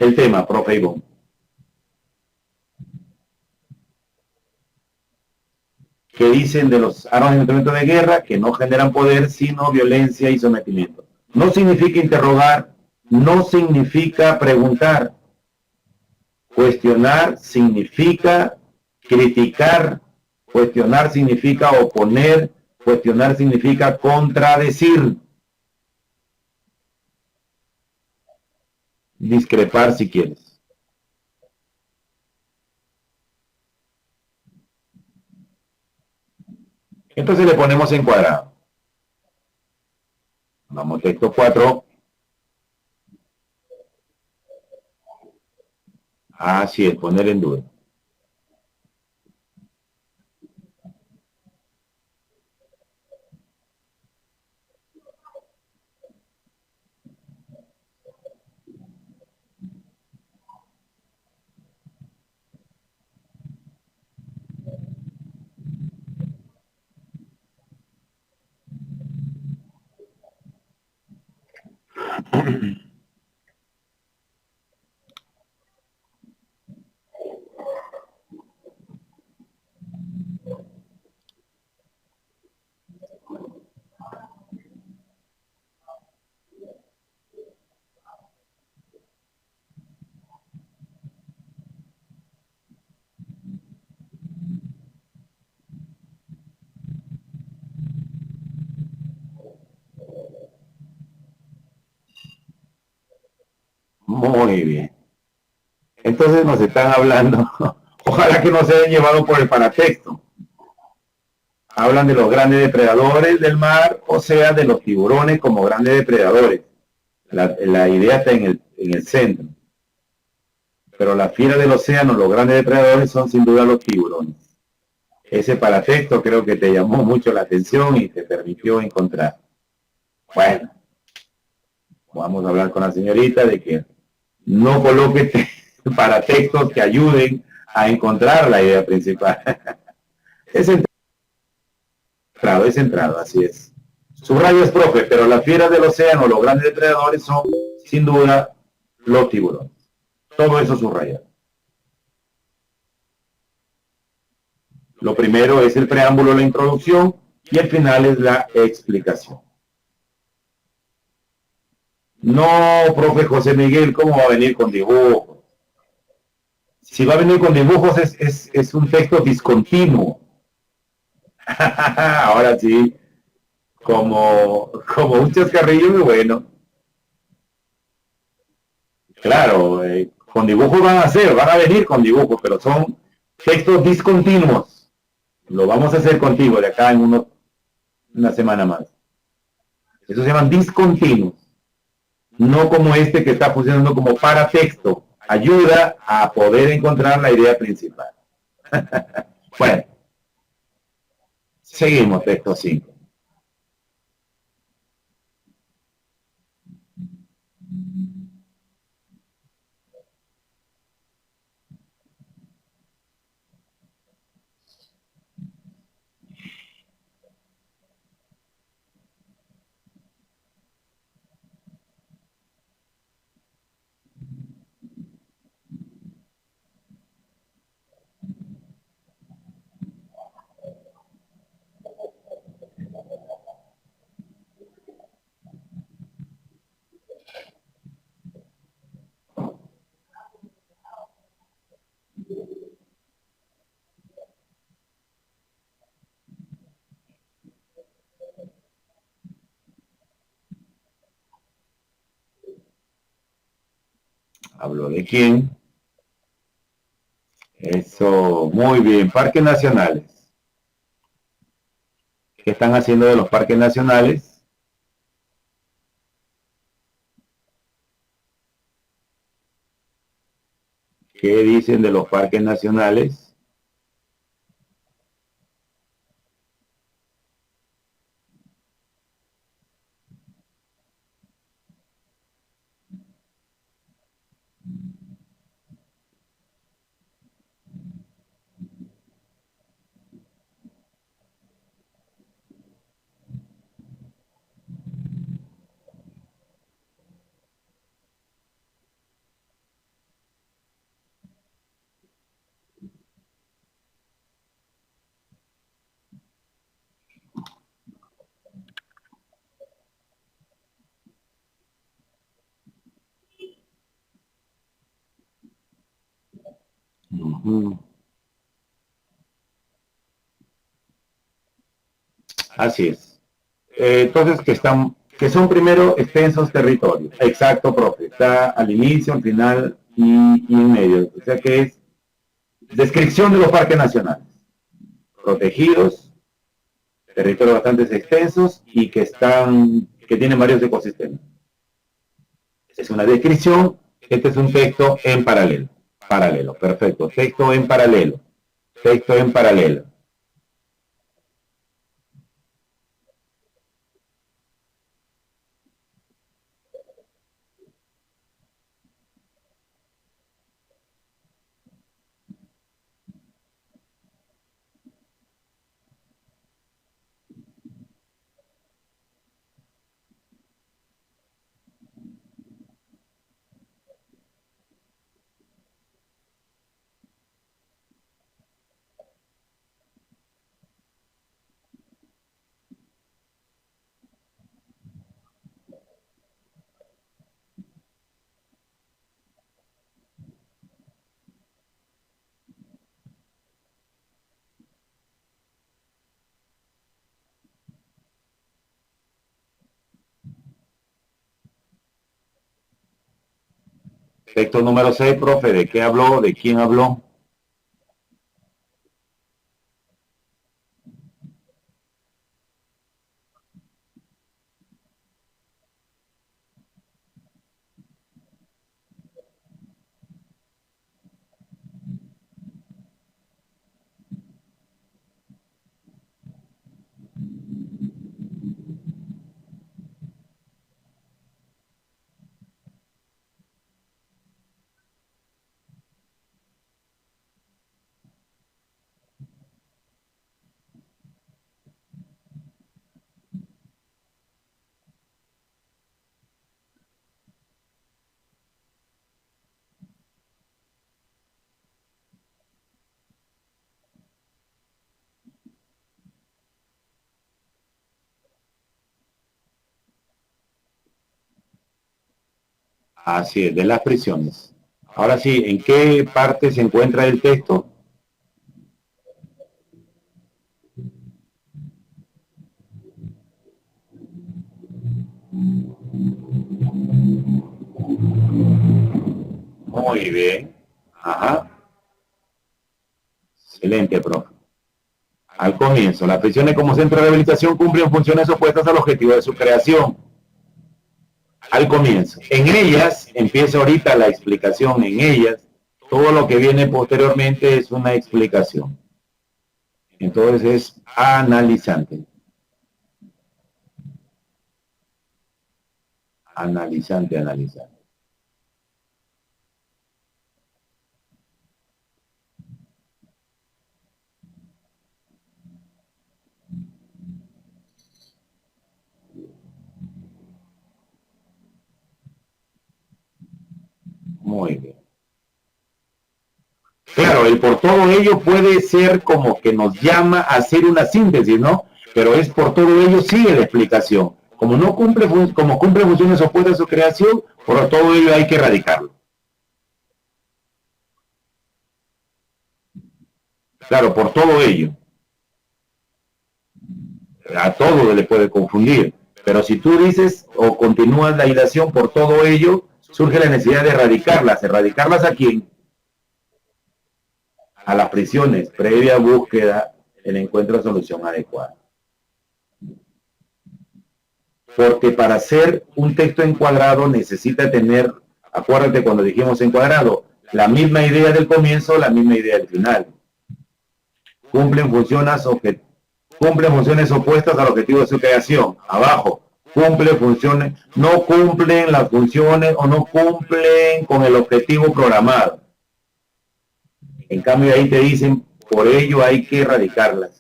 el tema, profe Ivonne. Que dicen de los armas y instrumentos de guerra que no generan poder sino violencia y sometimiento. No significa interrogar, no significa preguntar. Cuestionar significa criticar, cuestionar significa oponer, cuestionar significa contradecir. Discrepar si quieres. Entonces le ponemos en cuadrado. Vamos, texto 4. Así es, poner en duda. Muy bien. Entonces nos están hablando, ojalá que no se hayan llevado por el paratexto. Hablan de los grandes depredadores del mar, o sea, de los tiburones como grandes depredadores. La idea está en el centro. Pero la fiera del océano, los grandes depredadores son sin duda los tiburones. Ese paratexto creo que te llamó mucho la atención y te permitió encontrar. Bueno, vamos a hablar con la señorita de que no coloque paratextos que ayuden a encontrar la idea principal. Es centrado, así es. Subrayas, profe, pero las fieras del océano, los grandes depredadores son, sin duda, los tiburones. Todo eso subraya. Lo primero es el preámbulo, la introducción, y el final es la explicación. No, profe José Miguel, ¿cómo va a venir con dibujos? Si va a venir con dibujos es un texto discontinuo. Ahora sí, como un chascarrillo muy bueno. Claro, Con dibujos van a venir con dibujos, pero son textos discontinuos. Lo vamos a hacer contigo de acá en una semana más. Esos se llaman discontinuos. No como este que está funcionando como paratexto. Ayuda a poder encontrar la idea principal. Bueno, seguimos texto 5. ¿Hablo de quién? Eso, muy bien. Parques nacionales. ¿Qué están haciendo de los parques nacionales? ¿Qué dicen de los parques nacionales? Ujú. Así es. Entonces, que son primero extensos territorios. Exacto, profe. Está al inicio, al final y en medio. O sea que es descripción de los parques nacionales. Protegidos, territorios bastante extensos y que tienen varios ecosistemas. Es una descripción. Este es un texto en paralelo. Paralelo, perfecto. Texto en paralelo. Texto en paralelo. Texto número 6, profe, ¿de qué habló? ¿De quién habló? Así es, de las prisiones. Ahora sí, ¿en qué parte se encuentra el texto? Muy bien. Ajá. Excelente, profe. Al comienzo, las prisiones como centro de rehabilitación cumplen funciones opuestas al objetivo de su creación. Al comienzo. En ellas, empieza ahorita la explicación, en ellas, todo lo que viene posteriormente es una explicación. Entonces es analizante. Analizante, analizante. Muy bien. Claro, el por todo ello puede ser como que nos llama a hacer una síntesis, ¿no? Pero es por todo ello sigue la explicación. Como no cumple, como cumple funciones opuestas a su creación, por todo ello hay que erradicarlo. Claro, por todo ello. A todo le puede confundir. Pero si tú dices o continúas la hilación por todo ello, surge la necesidad de erradicarlas. ¿Erradicarlas a quién? A las prisiones, previa búsqueda, el encuentro de solución adecuada. Porque para hacer un texto encuadrado necesita tener, acuérdate cuando dijimos encuadrado, la misma idea del comienzo, la misma idea del final. Cumplen funciones, cumplen funciones opuestas al objetivo de su creación. Abajo, cumple funciones, no cumplen las funciones o no cumplen con el objetivo programado. En cambio ahí te dicen, por ello hay que erradicarlas.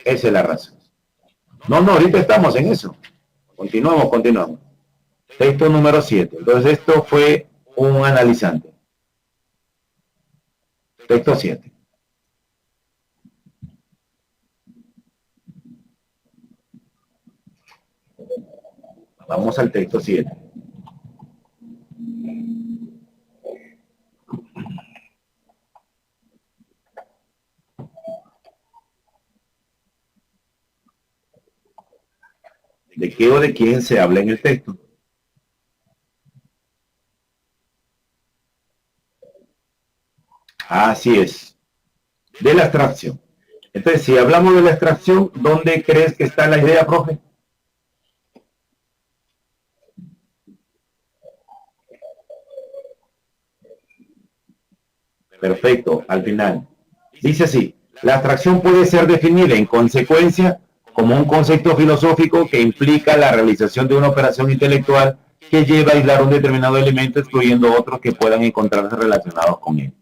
Esa es la razón. No, no, ahorita estamos en eso. Continuamos, continuamos. Texto número 7. Entonces esto fue un analizante. Texto 7. Vamos al texto 7. ¿De qué o de quién se habla en el texto? Así es, de la abstracción. Entonces, si hablamos de la abstracción, ¿dónde crees que está la idea, profe? Perfecto, al final. Dice así, la abstracción puede ser definida en consecuencia como un concepto filosófico que implica la realización de una operación intelectual que lleva a aislar un determinado elemento excluyendo otros que puedan encontrarse relacionados con él.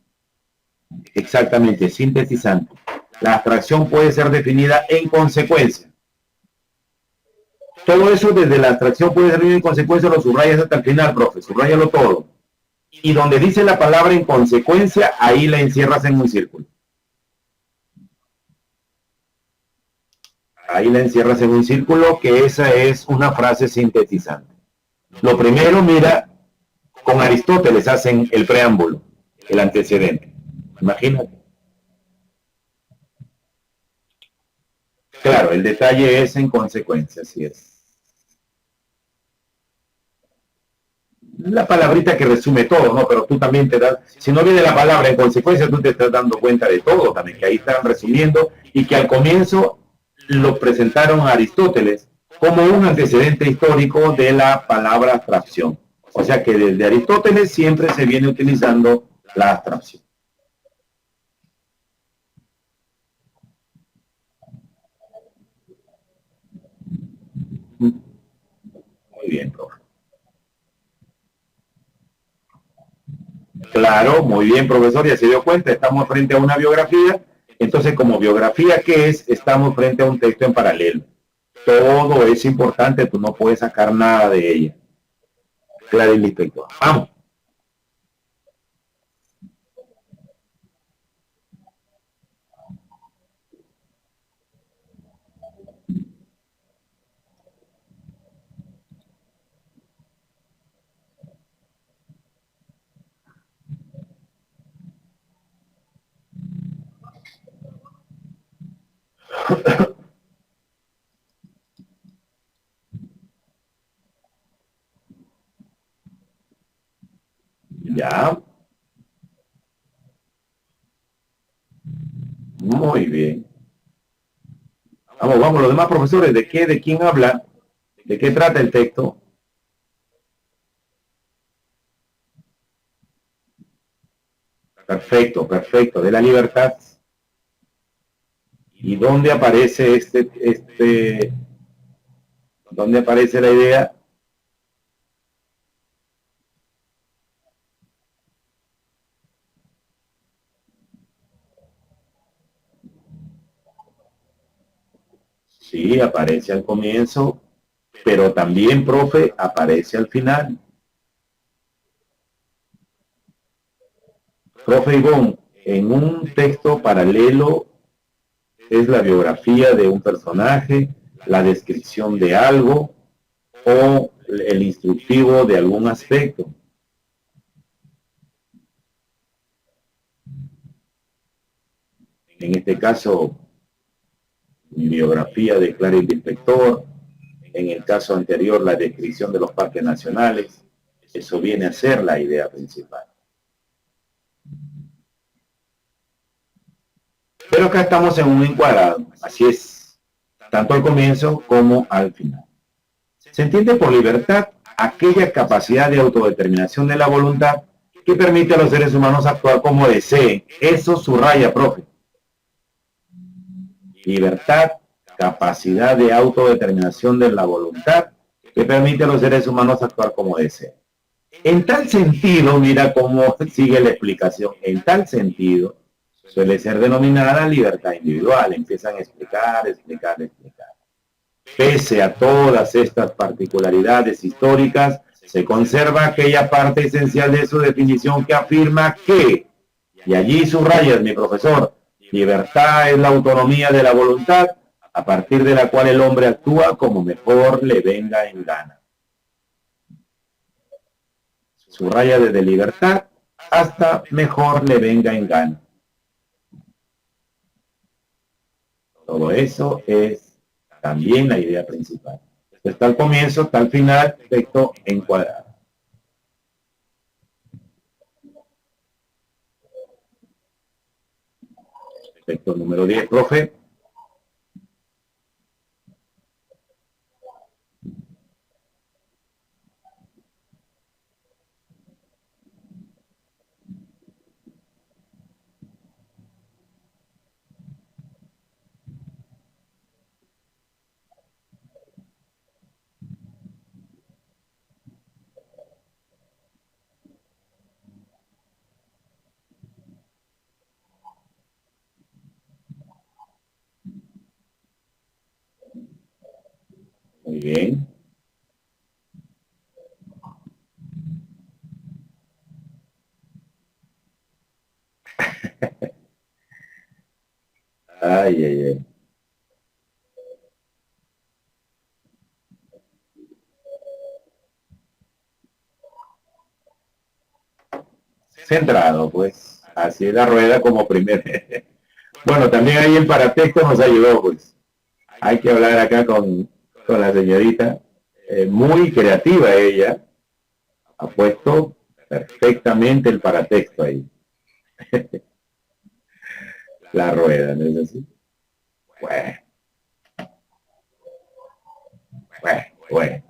Exactamente, sintetizando. La abstracción puede ser definida en consecuencia. Todo eso desde la abstracción puede ser definida en consecuencia, lo subrayas hasta el final, profe, subrayalo todo. Y donde dice la palabra en consecuencia, ahí la encierras en un círculo. Ahí la encierras en un círculo, que esa es una frase sintetizante. Lo primero, mira, con Aristóteles hacen el preámbulo, el antecedente. Imagínate. Claro, el detalle es en consecuencia, así es. La palabrita que resume todo, ¿no? Pero tú también te das, si no viene la palabra en consecuencia, tú te estás dando cuenta de todo también, que ahí están resumiendo y que al comienzo lo presentaron a Aristóteles como un antecedente histórico de la palabra abstracción. O sea que desde Aristóteles siempre se viene utilizando la abstracción. Muy bien, profe. Claro, muy bien, profesor, ya se dio cuenta, estamos frente a una biografía, entonces como biografía, ¿qué es? Estamos frente a un texto en paralelo. Todo es importante, tú no puedes sacar nada de ella. Claro y listo. Vamos. Ya, muy bien. Vamos, vamos, los demás profesores, de quién habla? ¿De qué trata el texto? Perfecto, perfecto, de la libertad. ¿Y dónde aparece dónde aparece la idea? Sí, aparece al comienzo, pero también, profe, aparece al final. Profe Ivón, en un texto paralelo es la biografía de un personaje, la descripción de algo o el instructivo de algún aspecto. En este caso, biografía de Clarice Lispector, en el caso anterior, la descripción de los parques nacionales. Eso viene a ser la idea principal. Pero acá estamos en un encuadrado, así es, tanto al comienzo como al final. Se entiende por libertad aquella capacidad de autodeterminación de la voluntad que permite a los seres humanos actuar como deseen. Eso subraya, profe. Libertad, capacidad de autodeterminación de la voluntad que permite a los seres humanos actuar como deseen. En tal sentido, mira cómo sigue la explicación, en tal sentido, suele ser denominada libertad individual. Empiezan a explicar, explicar, explicar. Pese a todas estas particularidades históricas, se conserva aquella parte esencial de su definición que afirma que, y allí subrayas, mi profesor, libertad es la autonomía de la voluntad, a partir de la cual el hombre actúa como mejor le venga en gana. Subraya desde libertad hasta mejor le venga en gana. Todo eso es también la idea principal. Está al comienzo, está al final, texto encuadrado. Texto número 10, profe. Muy bien. Ay, ay, ay. Centrado, pues. Así es la rueda como primero. Bueno, también ahí el paratexto nos ayudó, pues. Hay que hablar acá con la señorita. Muy creativa ella. Ha puesto perfectamente el paratexto ahí. La rueda, ¿no es así? Bueno, bueno, bueno.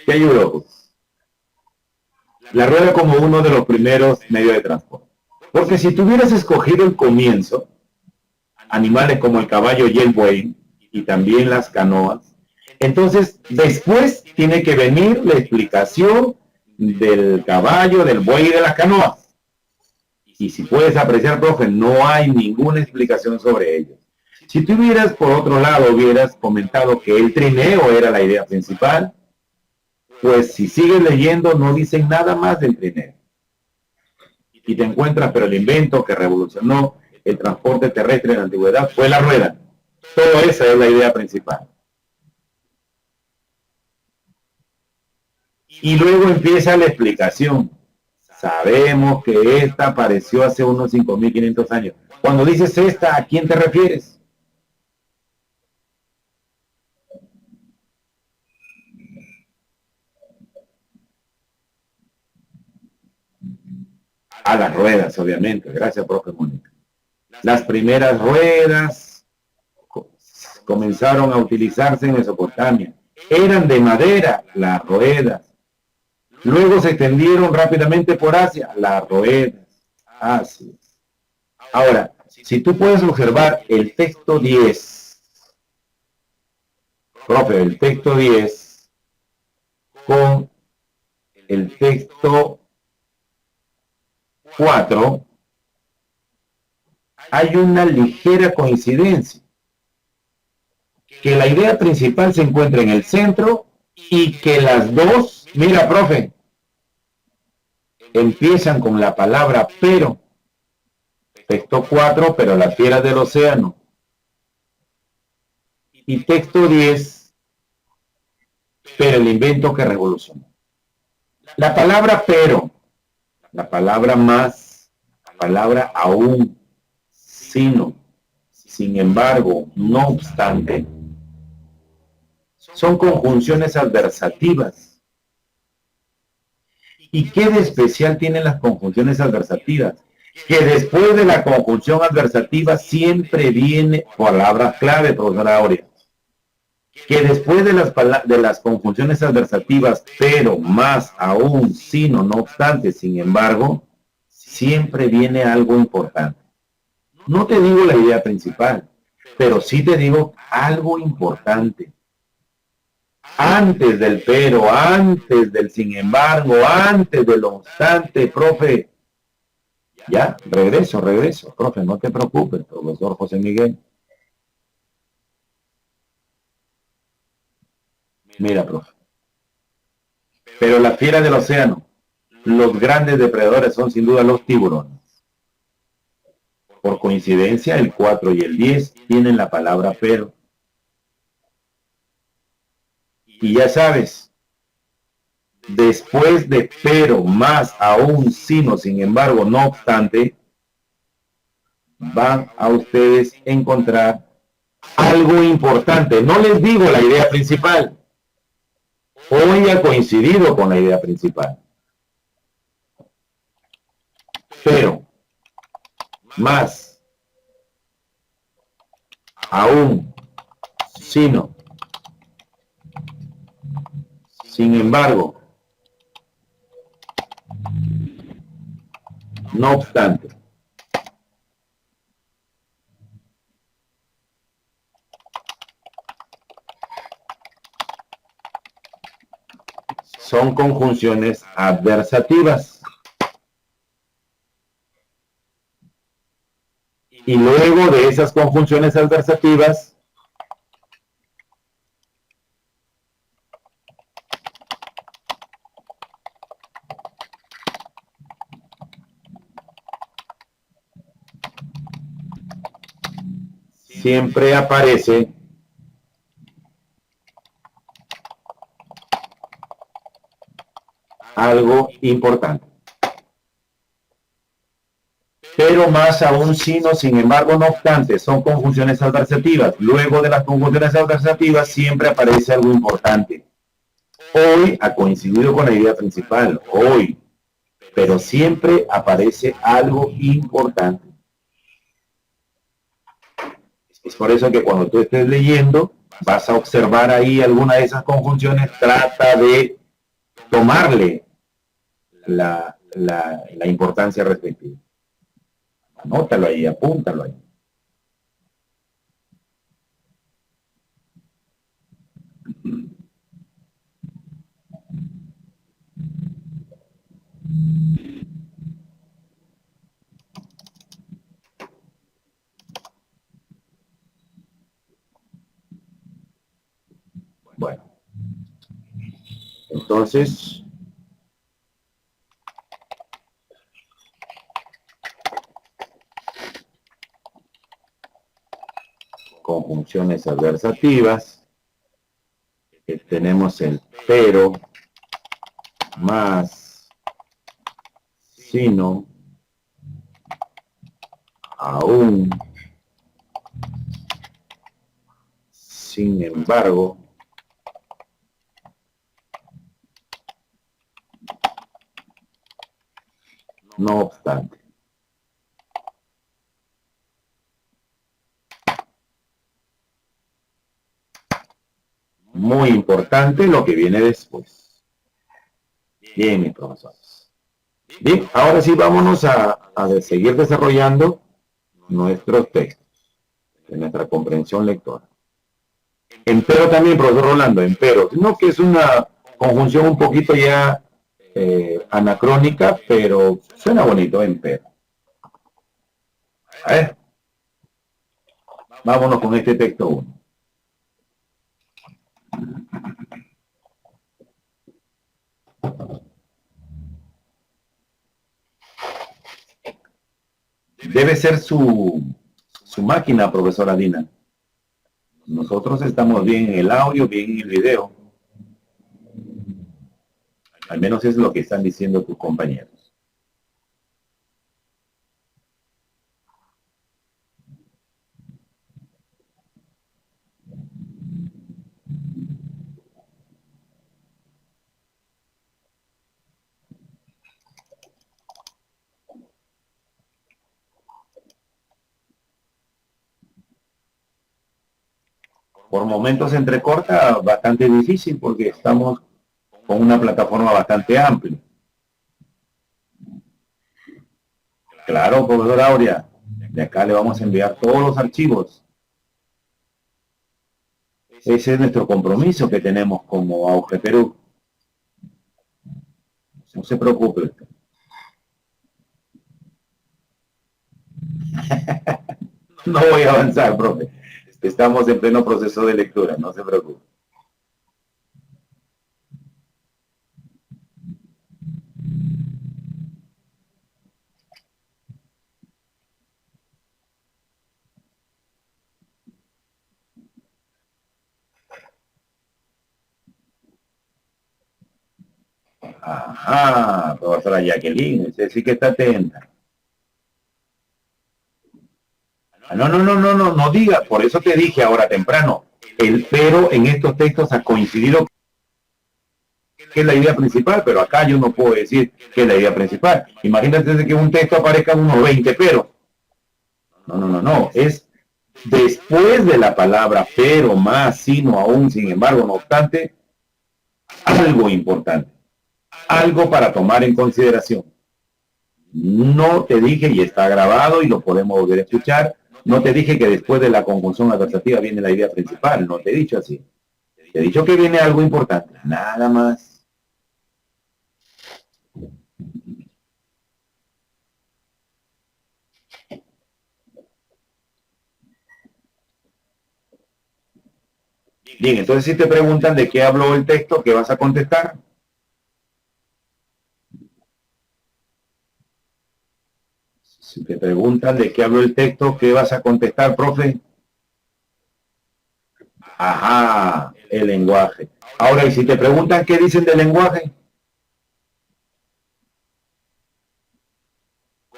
¿Qué ayudó? Pues? La rueda como uno de los primeros medios de transporte. Porque si tuvieras escogido el comienzo, animales como el caballo y el buey, y también las canoas, entonces después tiene que venir la explicación del caballo, del buey y de las canoas. Y si puedes apreciar, profe, no hay ninguna explicación sobre ellos. Si tú hubieras, por otro lado, hubieras comentado que el trineo era la idea principal, pues si sigues leyendo no dicen nada más del trineo. Y te encuentras, pero el invento que revolucionó el transporte terrestre en la antigüedad fue la rueda. Todo esa es la idea principal. Y luego empieza la explicación. Sabemos que esta apareció hace unos 5.500 años. Cuando dices esta, ¿a quién te refieres? A las ruedas, obviamente. Gracias, profe Mónica. Las primeras ruedas comenzaron a utilizarse en Mesopotamia. Eran de madera, las ruedas. Luego se extendieron rápidamente por Asia, las ruedas. Así. Ahora, si tú puedes observar el texto 10, profe, el texto 10 con el texto 4, hay una ligera coincidencia, que la idea principal se encuentra en el centro y que las dos, mira, profe, empiezan con la palabra pero. Texto 4, pero las fieras del océano. Y texto 10, pero el invento que revolucionó. La palabra pero, la palabra más, la palabra aún, sino, sin embargo, no obstante, son conjunciones adversativas. ¿Y qué de especial tienen las conjunciones adversativas? Que después de la conjunción adversativa siempre viene palabras clave, profesora Aurea. Que después de las conjunciones adversativas, pero, más, aún, sino, no obstante, sin embargo, siempre viene algo importante. No te digo la idea principal, pero sí te digo algo importante. Antes del pero, antes del sin embargo, antes de lo obstante, profe. Ya, regreso, profe, no te preocupes, profesor José Miguel. Mira, profe. Pero la fiera del océano, los grandes depredadores son sin duda los tiburones. Por coincidencia, el 4 y el 10 tienen la palabra pero. Y ya sabes, después de pero, más, aún, sino, sin embargo, no obstante, van a ustedes encontrar algo importante. No les digo la idea principal. Hoy ha coincidido con la idea principal. Pero, más, aún, sino, sin embargo, no obstante. Son conjunciones adversativas. Y luego de esas conjunciones adversativas, siempre aparece algo importante. Pero, más, aún, sino, sin embargo, no obstante, son conjunciones adversativas. Luego de las conjunciones adversativas siempre aparece algo importante. Hoy ha coincidido con la idea principal, hoy, pero siempre aparece algo importante. Es por eso que cuando tú estés leyendo, vas a observar ahí alguna de esas conjunciones, trata de tomarle la importancia respectiva. Anótalo ahí, apúntalo ahí. Bueno, entonces, conjunciones adversativas, tenemos el pero, más, sino, aún, sin embargo, No obstante. Muy importante lo que viene después. Bien, mis profesores. Bien, ahora sí vámonos a seguir desarrollando nuestros textos de nuestra comprensión lectora. Empero también, profesor Rolando, empero. No que es una conjunción un poquito ya anacrónica, pero suena bonito, empero. A ver, vámonos con este texto 1. Debe ser su máquina, profesora Dina. Nosotros estamos bien en el audio, bien en el video. Al menos es lo que están diciendo tus compañeros. Por momentos se entrecorta bastante difícil porque estamos con una plataforma bastante amplia. Claro, profesora Aurea, de acá le vamos a enviar todos los archivos. Ese es nuestro compromiso que tenemos como Auge Perú. No se preocupe. No voy a avanzar, profe. Estamos en pleno proceso de lectura, no se preocupe. Ajá, profesora Jacqueline, usted sí que está atenta. No, no, no, no, no, no diga, por eso te dije ahora temprano, el pero en estos textos ha coincidido que es la idea principal, pero acá yo no puedo decir que es la idea principal. Imagínate que en un texto aparezcan unos 20 pero. No, no, no, no, es después de la palabra pero, más, sino, aún, sin embargo, no obstante, algo importante, algo para tomar en consideración. No te dije, y está grabado y lo podemos volver a escuchar, no te dije que después de la conjunción adversativa viene la idea principal, no te he dicho así. Te he dicho que viene algo importante, nada más. Bien, entonces si te preguntan de qué habló el texto, ¿qué vas a contestar? Si te preguntan de qué habló el texto, ¿qué vas a contestar, profe? Ajá, el lenguaje. Ahora, y si te preguntan qué dicen del lenguaje,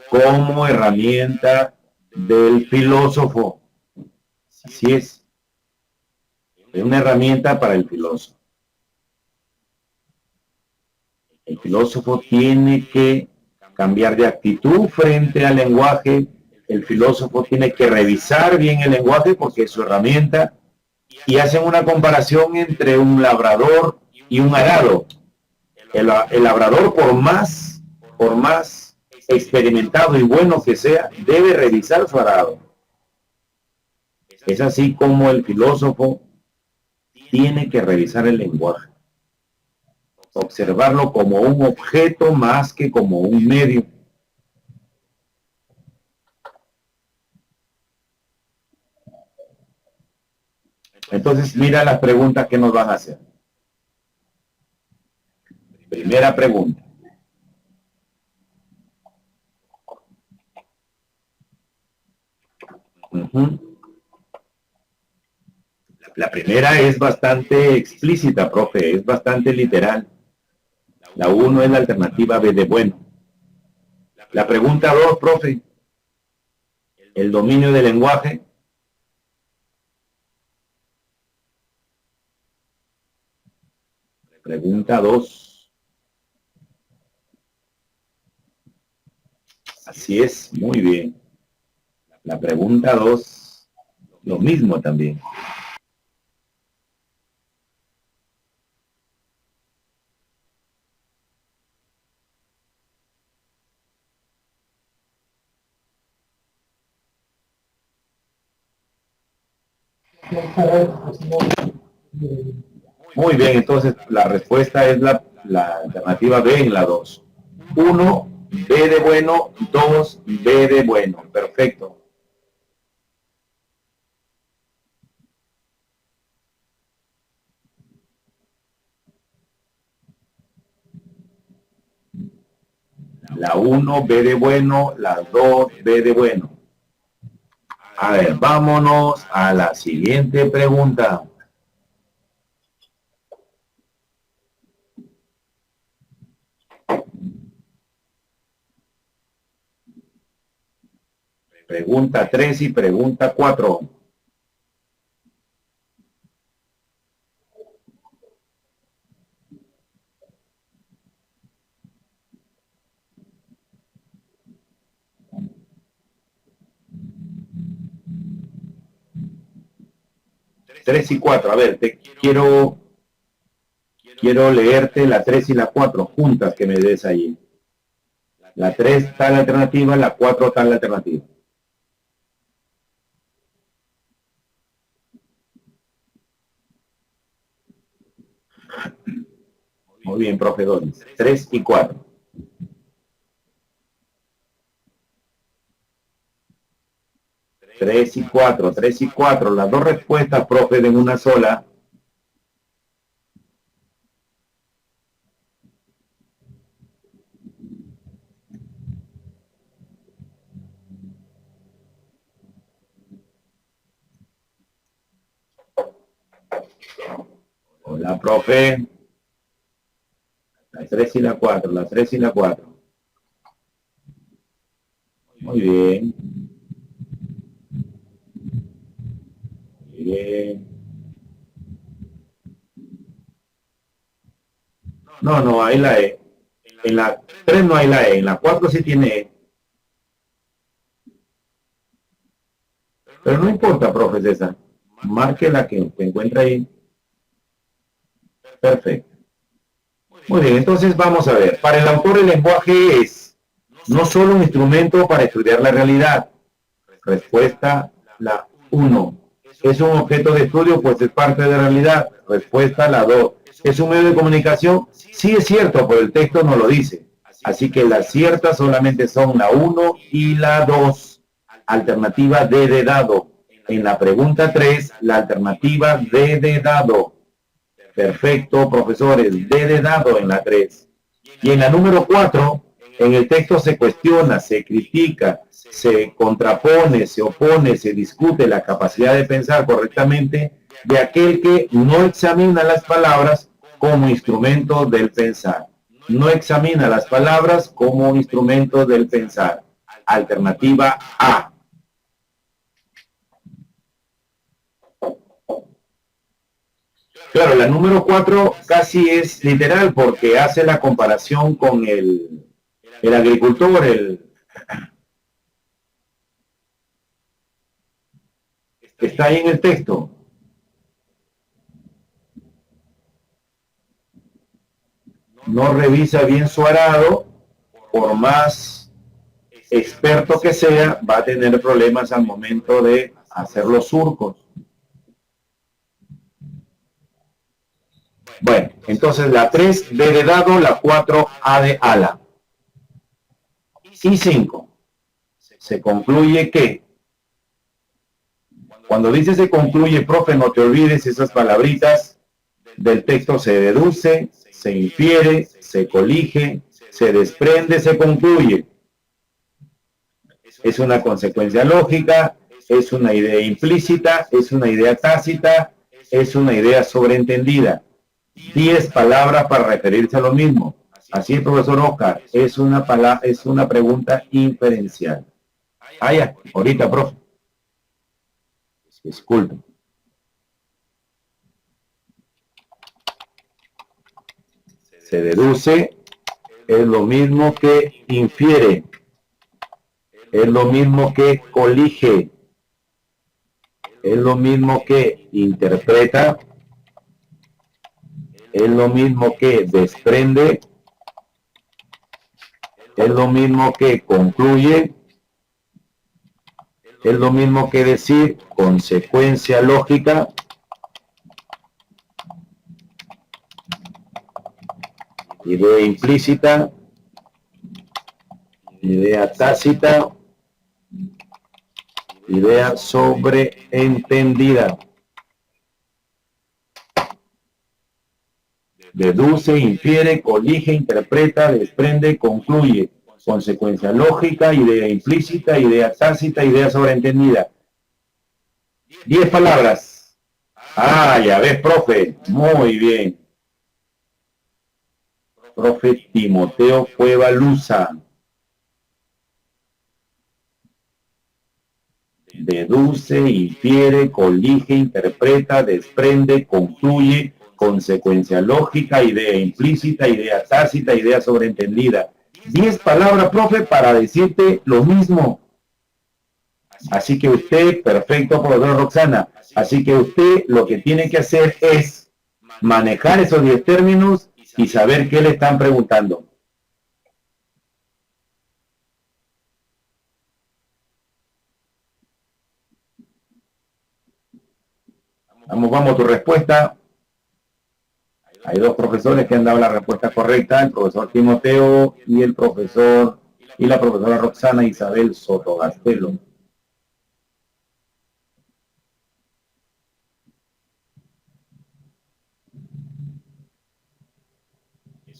como herramienta del filósofo. Así es una herramienta para el filósofo. El filósofo tiene que cambiar de actitud frente al lenguaje. El filósofo tiene que revisar bien el lenguaje porque es su herramienta. Y hacen una comparación entre un labrador y un arado. El labrador, por más experimentado y bueno que sea, debe revisar su arado. Es así como el filósofo tiene que revisar el lenguaje, observarlo como un objeto más que como un medio. Entonces, mira las preguntas que nos van a hacer. Primera pregunta. La primera es bastante explícita, profe, es bastante literal. La 1 es la alternativa B de bueno. La pregunta 2, profe, el dominio del lenguaje. Pregunta 2. Así es, muy bien. La pregunta 2, lo mismo también. Muy bien, entonces la respuesta es la alternativa B en la 2. 1, B de bueno, 2, B de bueno. Perfecto. La 1, B de bueno, la 2, B de bueno. A ver, vámonos a la siguiente pregunta. Pregunta 3 y pregunta 4. Tres y 4. A ver, quiero leerte la 3 y la 4 juntas que me des allí. La 3 está la alternativa, la 4 está la alternativa. Muy bien, profe Doris. 3 y 4. Tres y 4, 3 y 4. Las dos respuestas, profe, en una sola. Hola, profe. La 3 y la 4, la 3 y la 4. Muy bien. Muy bien. No, no, hay la E. En la 3 no hay la E, en la 4 sí tiene E. Pero no importa, profe César. Marque la que se encuentra ahí. Perfecto. Muy bien, entonces vamos a ver. Para el autor el lenguaje es no solo un instrumento para estudiar la realidad. Respuesta la 1. ¿Es un objeto de estudio? Pues es parte de la realidad. Respuesta la 2. ¿Es un medio de comunicación? Sí es cierto, pero el texto no lo dice. Así que las ciertas solamente son la 1 y la 2. Alternativa D de dado. En la pregunta 3, la alternativa D de dado. Perfecto, profesores. D de dado en la 3. Y en la número 4, en el texto se cuestiona, se critica, se contrapone, se opone, se discute la capacidad de pensar correctamente de aquel que no examina las palabras como instrumento del pensar. No examina las palabras como instrumento del pensar. Alternativa A. Claro, la número 4 casi es literal porque hace la comparación con el agricultor, está ahí en el texto. No revisa bien su arado, por más experto que sea, va a tener problemas al momento de hacer los surcos. Bueno, entonces la 3 B de dado, la 4 A de ala. Y 5. Se concluye que, cuando dice se concluye, profe, no te olvides esas palabritas, del texto se deduce, se infiere, se colige, se desprende, se concluye. Es una consecuencia lógica, es una idea implícita, es una idea tácita, es una idea sobreentendida. 10 palabras para referirse a lo mismo. Así es, profesor Oscar, es una pregunta inferencial. Ah, ya, ahorita, profe. Disculpe. Se deduce, es lo mismo que infiere. es lo mismo que colige, es lo mismo que interpreta, es lo mismo que desprende, es lo mismo que concluye, es lo mismo que decir consecuencia lógica, idea implícita, idea tácita, idea sobreentendida. Deduce, infiere, colige, interpreta, desprende, concluye. Consecuencia lógica, idea implícita, idea tácita, idea sobreentendida. 10 palabras. Ah, ya ves, profe. Muy bien. Profe Timoteo Cueva Luza. Deduce, infiere, colige, interpreta, desprende, concluye, consecuencia lógica, idea implícita, idea tácita, idea sobreentendida. 10 palabras, profe, para decirte lo mismo. Así que usted, perfecto, profesora Roxana, así que usted lo que tiene que hacer es manejar esos 10 términos y saber qué le están preguntando. Vamos, vamos, tu respuesta. Hay dos profesores que han dado la respuesta correcta, el profesor Timoteo y la profesora Roxana Isabel Sotogastelo.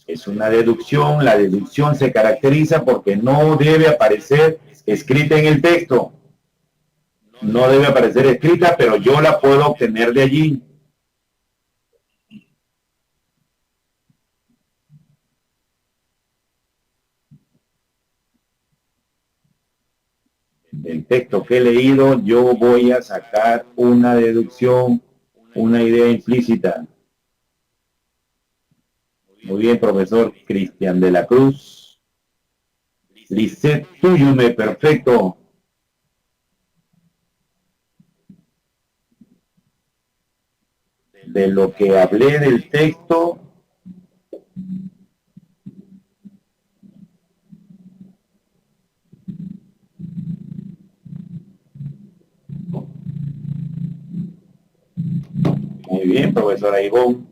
Es una deducción, la deducción se caracteriza porque no debe aparecer escrita en el texto. No debe aparecer escrita, pero yo la puedo obtener de allí. Del texto que he leído, yo voy a sacar una deducción, una idea implícita. Muy bien, profesor Cristian de la Cruz. Lisset Tuyume, perfecto. De lo que hablé del texto, muy bien, profesora Ivonne.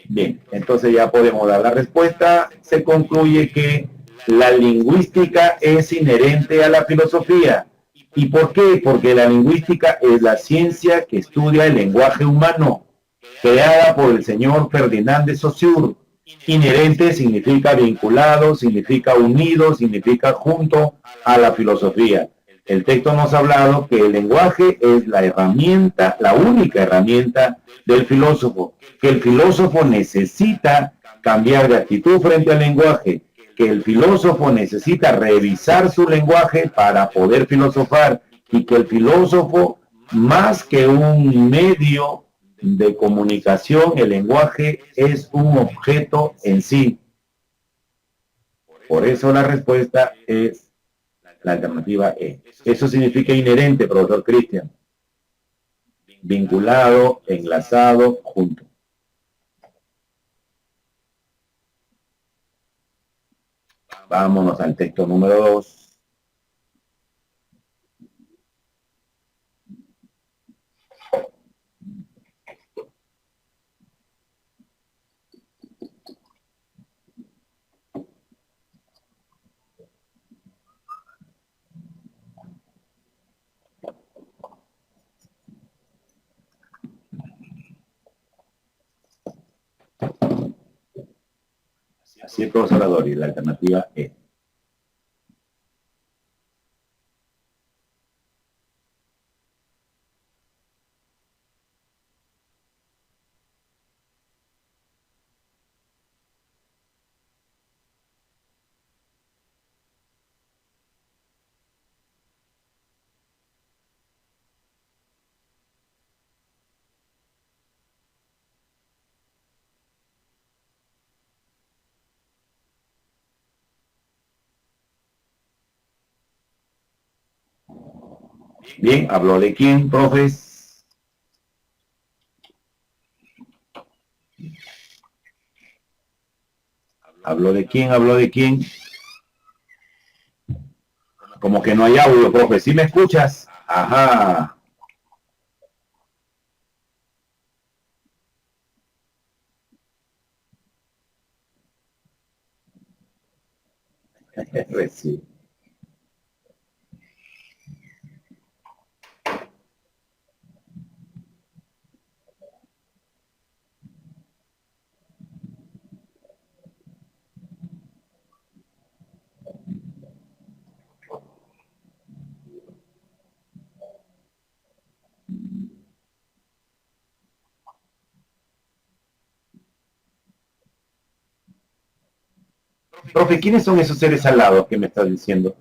Bien, entonces ya podemos dar la respuesta. Se concluye que la lingüística es inherente a la filosofía. ¿Y por qué? Porque la lingüística es la ciencia que estudia el lenguaje humano, creada por el señor Ferdinand de Saussure. Inherente significa vinculado, significa unido, significa junto a la filosofía. El texto nos ha hablado que el lenguaje es la herramienta, la única herramienta del filósofo, que el filósofo necesita cambiar de actitud frente al lenguaje, que el filósofo necesita revisar su lenguaje para poder filosofar y que el filósofo, más que un medio de comunicación, el lenguaje es un objeto en sí. Por eso la respuesta es la alternativa E. Eso significa inherente, profesor Cristian. Vinculado, enlazado, junto. Vámonos al texto número 2. Así es, profesor Adori, la alternativa E. Bien, ¿habló de quién, profes? ¿Habló de quién? ¿Habló de quién? Como que no hay audio, profe. ¿Sí me escuchas? Ajá. Sí. Profe, ¿quiénes son esos seres alados que me estás diciendo?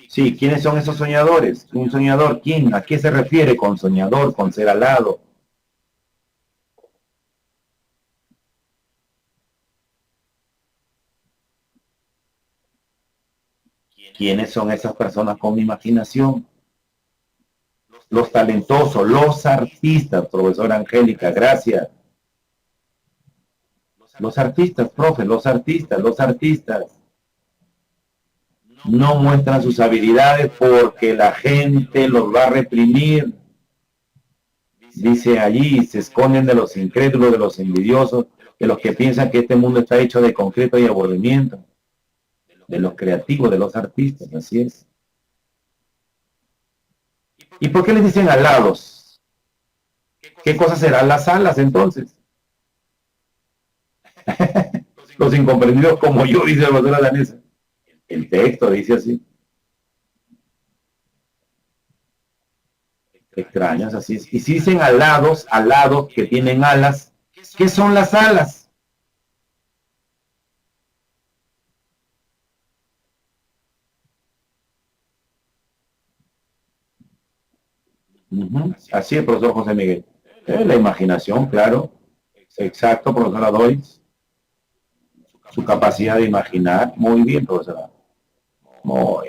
Sí, ¿quiénes son esos soñadores? ¿Un soñador quién? ¿A qué se refiere con soñador, con ser alado? ¿Quiénes son esas personas con imaginación? Los talentosos, los artistas, profesora Angélica, gracias. Los artistas, profe, los artistas no muestran sus habilidades porque la gente los va a reprimir. Dice allí, se esconden de los incrédulos, de los envidiosos, de los que piensan que este mundo está hecho de concreto y aburrimiento, de los creativos, de los artistas, así es. ¿Y por qué les dicen alados? ¿Qué cosas serán las alas entonces? Los incomprendidos como yo, dice la doctora Danesa. El texto dice así. Extraños, así es. Y si dicen alados que tienen alas, ¿qué son las alas? Así es, profesor José Miguel. La imaginación, claro. Exacto, profesora Doyce. Su capacidad de imaginar. Muy bien, profesora. Muy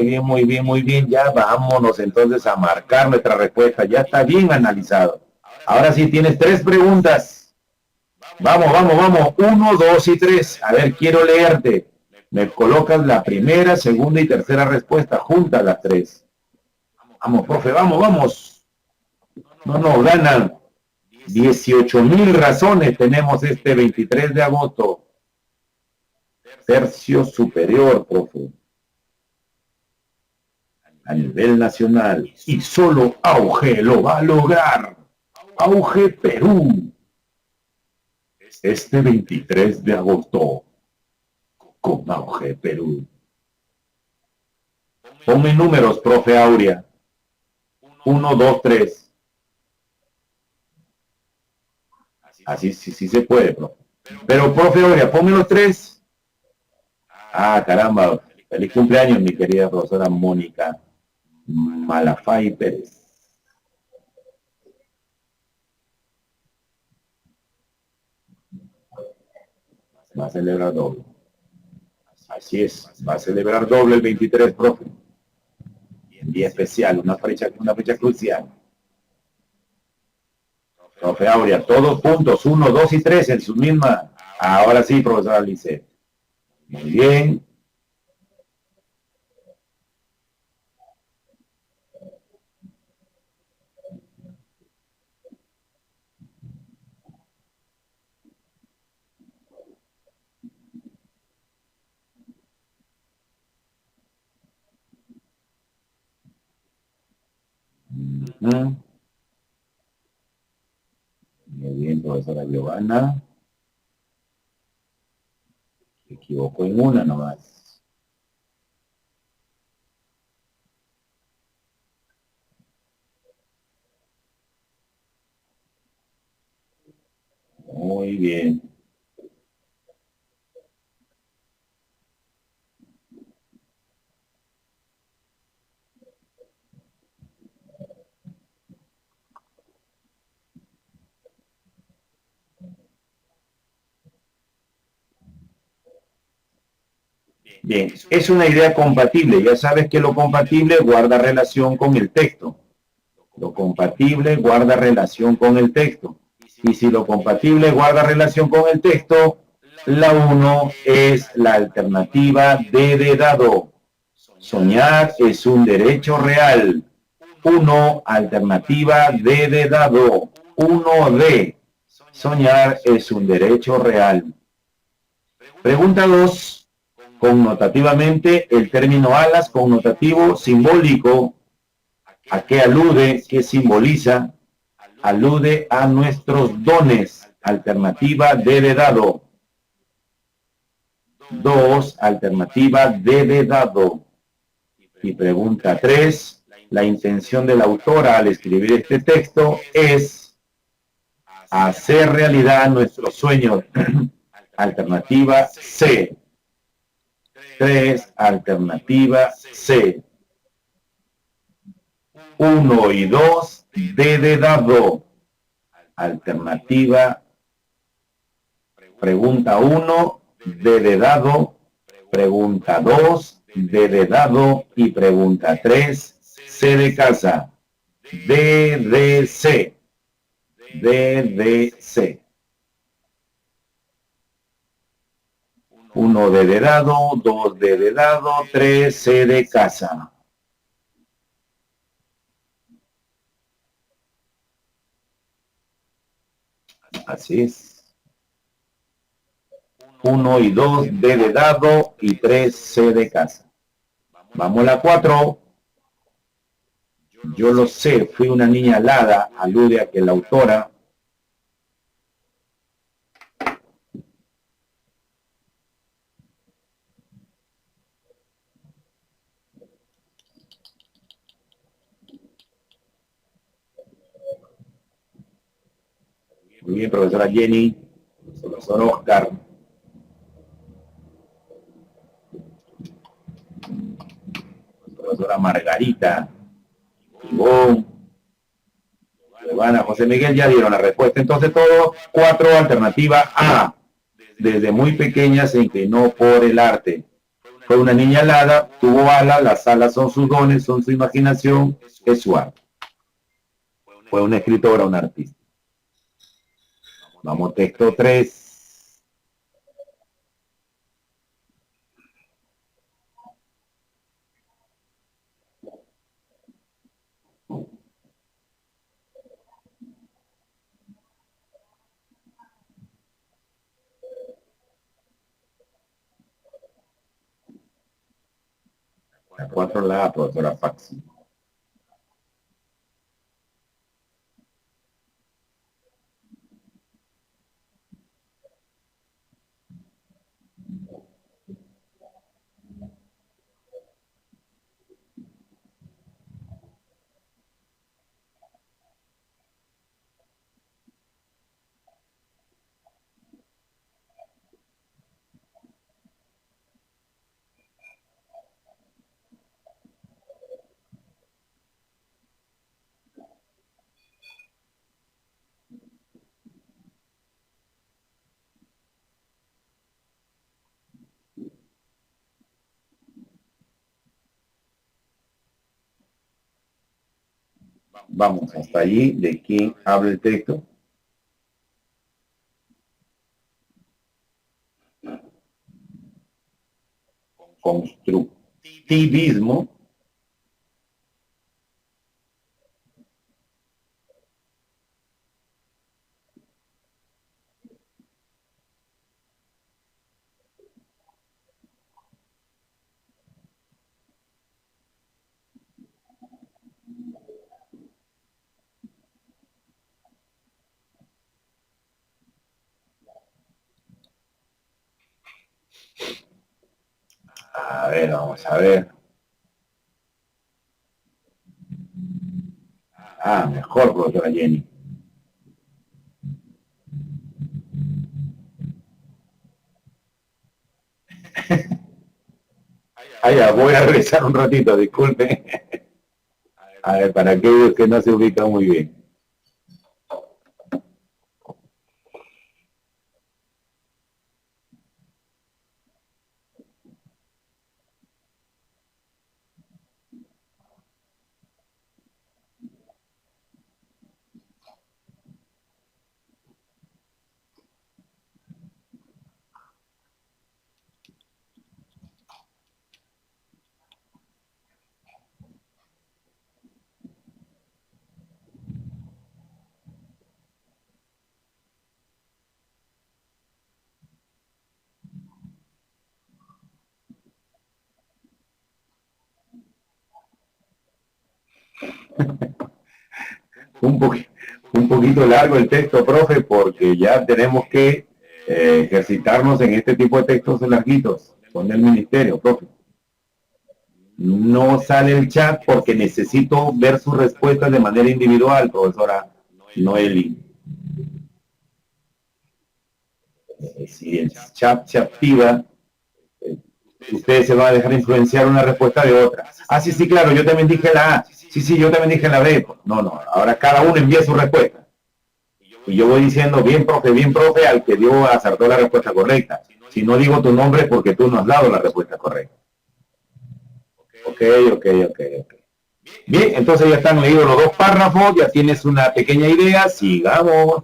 bien, muy bien, muy bien. Ya vámonos entonces a marcar nuestra respuesta. Ya está bien analizado. Ahora sí, tienes tres preguntas. Vamos, vamos, vamos. Uno, dos y tres. A ver, quiero leerte. Me colocas la primera, segunda y tercera respuesta. Juntas las tres. Vamos, profe, vamos, vamos. No, no, ganan 18,000 razones tenemos este 23 de agosto. Tercio superior, profe. A nivel nacional. Y solo Auge lo va a lograr. Auge Perú. Este 23 de agosto. Con Auge Perú. Ponme números, profe Aurea. Uno, dos, tres. Así sí, sí se puede, profe. Pero, profe Aurea, ponme los tres. Ah, caramba. Feliz cumpleaños, mi querida profesora Mónica Malafay Pérez. Va a celebrar doble. Así es, va a celebrar doble el 23, profe. Día especial, una fecha crucial. Profe Aurea, todos puntos, 1, 2 y 3 en su misma. Ahora sí, profesora Alice. Muy bien. Muy bien, profesora Giovanna. Se equivocó en una nomás. Muy bien. Bien, es una idea compatible. Ya sabes que lo compatible guarda relación con el texto. Lo compatible guarda relación con el texto. Y si lo compatible guarda relación con el texto, la uno es la alternativa D de dado. Soñar es un derecho real. Uno, alternativa D de dado. 1D. Soñar es un derecho real. Pregunta 2. Connotativamente, el término alas connotativo simbólico. ¿A qué alude? ¿Qué simboliza? Alude a nuestros dones. Alternativa D de dado. 2. Alternativa D de dado. Y pregunta 3. La intención de la autora al escribir este texto es hacer realidad nuestros sueños. Alternativa C. 3. Alternativa C. 1 y 2. D de dado. Alternativa. Pregunta 1. D de dado. Pregunta 2. D de dado. Y pregunta 3. C de casa. D de C. D de C. 1 D de dado, 2 D de dado, 3 C de casa. Así es. 1 y 2 D de dado y 3 C de casa. Vamos a la 4. Yo lo sé, fui una niña alada, alude a que la autora muy bien, profesora Jenny, profesor Oscar, profesora Margarita, Ivonne, Giovanna, José Miguel ya dieron la respuesta. Entonces todo 4, alternativa A. Desde muy pequeña se inclinó por el arte. Fue una niña alada, tuvo alas, las alas son sus dones, son su imaginación, es su arte. Fue una escritora, un artista. Vamos, texto 3. La 4 la profesora Faxi. Vamos, hasta allí, ¿de quién habla el texto? Constructivismo. A ver, vamos a ver. Ah, mejor, profesora Jenny. Ah, ya, voy a regresar un ratito, disculpe. A ver, para aquellos que no se ubican muy bien. un, po un poquito largo el texto, profe, porque ya tenemos que ejercitarnos en este tipo de textos larguitos con el ministerio, profe. No sale el chat porque necesito ver sus respuestas de manera individual, profesora Noeli. Si el chat se activa, ustedes se van a dejar influenciar una respuesta de otra. Ah, sí, sí, claro, yo también dije la A. Sí, sí, yo también dije la B. No, no, ahora cada uno envía su respuesta. Y yo voy diciendo, bien, profe, al que dio, acertó la respuesta correcta. Si no digo tu nombre es porque tú no has dado la respuesta correcta. Ok. Bien, entonces ya están leídos los dos párrafos, ya tienes una pequeña idea, sigamos.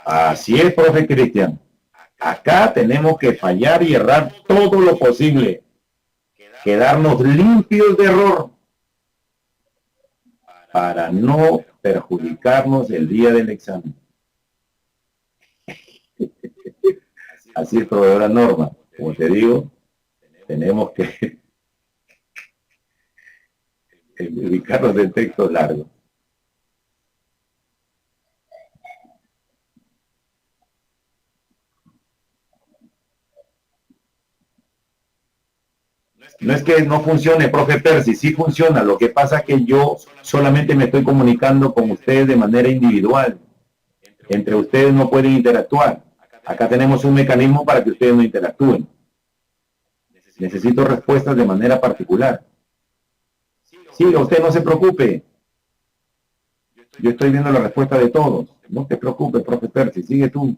Así es, profe Cristian. Acá tenemos que fallar y errar todo lo posible. Quedarnos limpios de error para no perjudicarnos el día del examen. Así es, proveedora Norma. Como te digo, tenemos que ubicarnos en textos largos. No es que no funcione, profe Percy, sí funciona. Lo que pasa es que yo solamente me estoy comunicando con ustedes de manera individual. Entre ustedes no pueden interactuar. Acá tenemos un mecanismo para que ustedes no interactúen. Necesito respuestas de manera particular. Sí, usted no se preocupe. Yo estoy viendo la respuesta de todos. No te preocupes, profe Percy, sigue tú.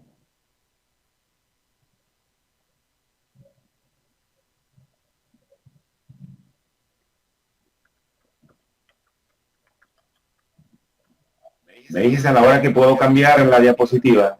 Me dices a la hora que puedo cambiar la diapositiva.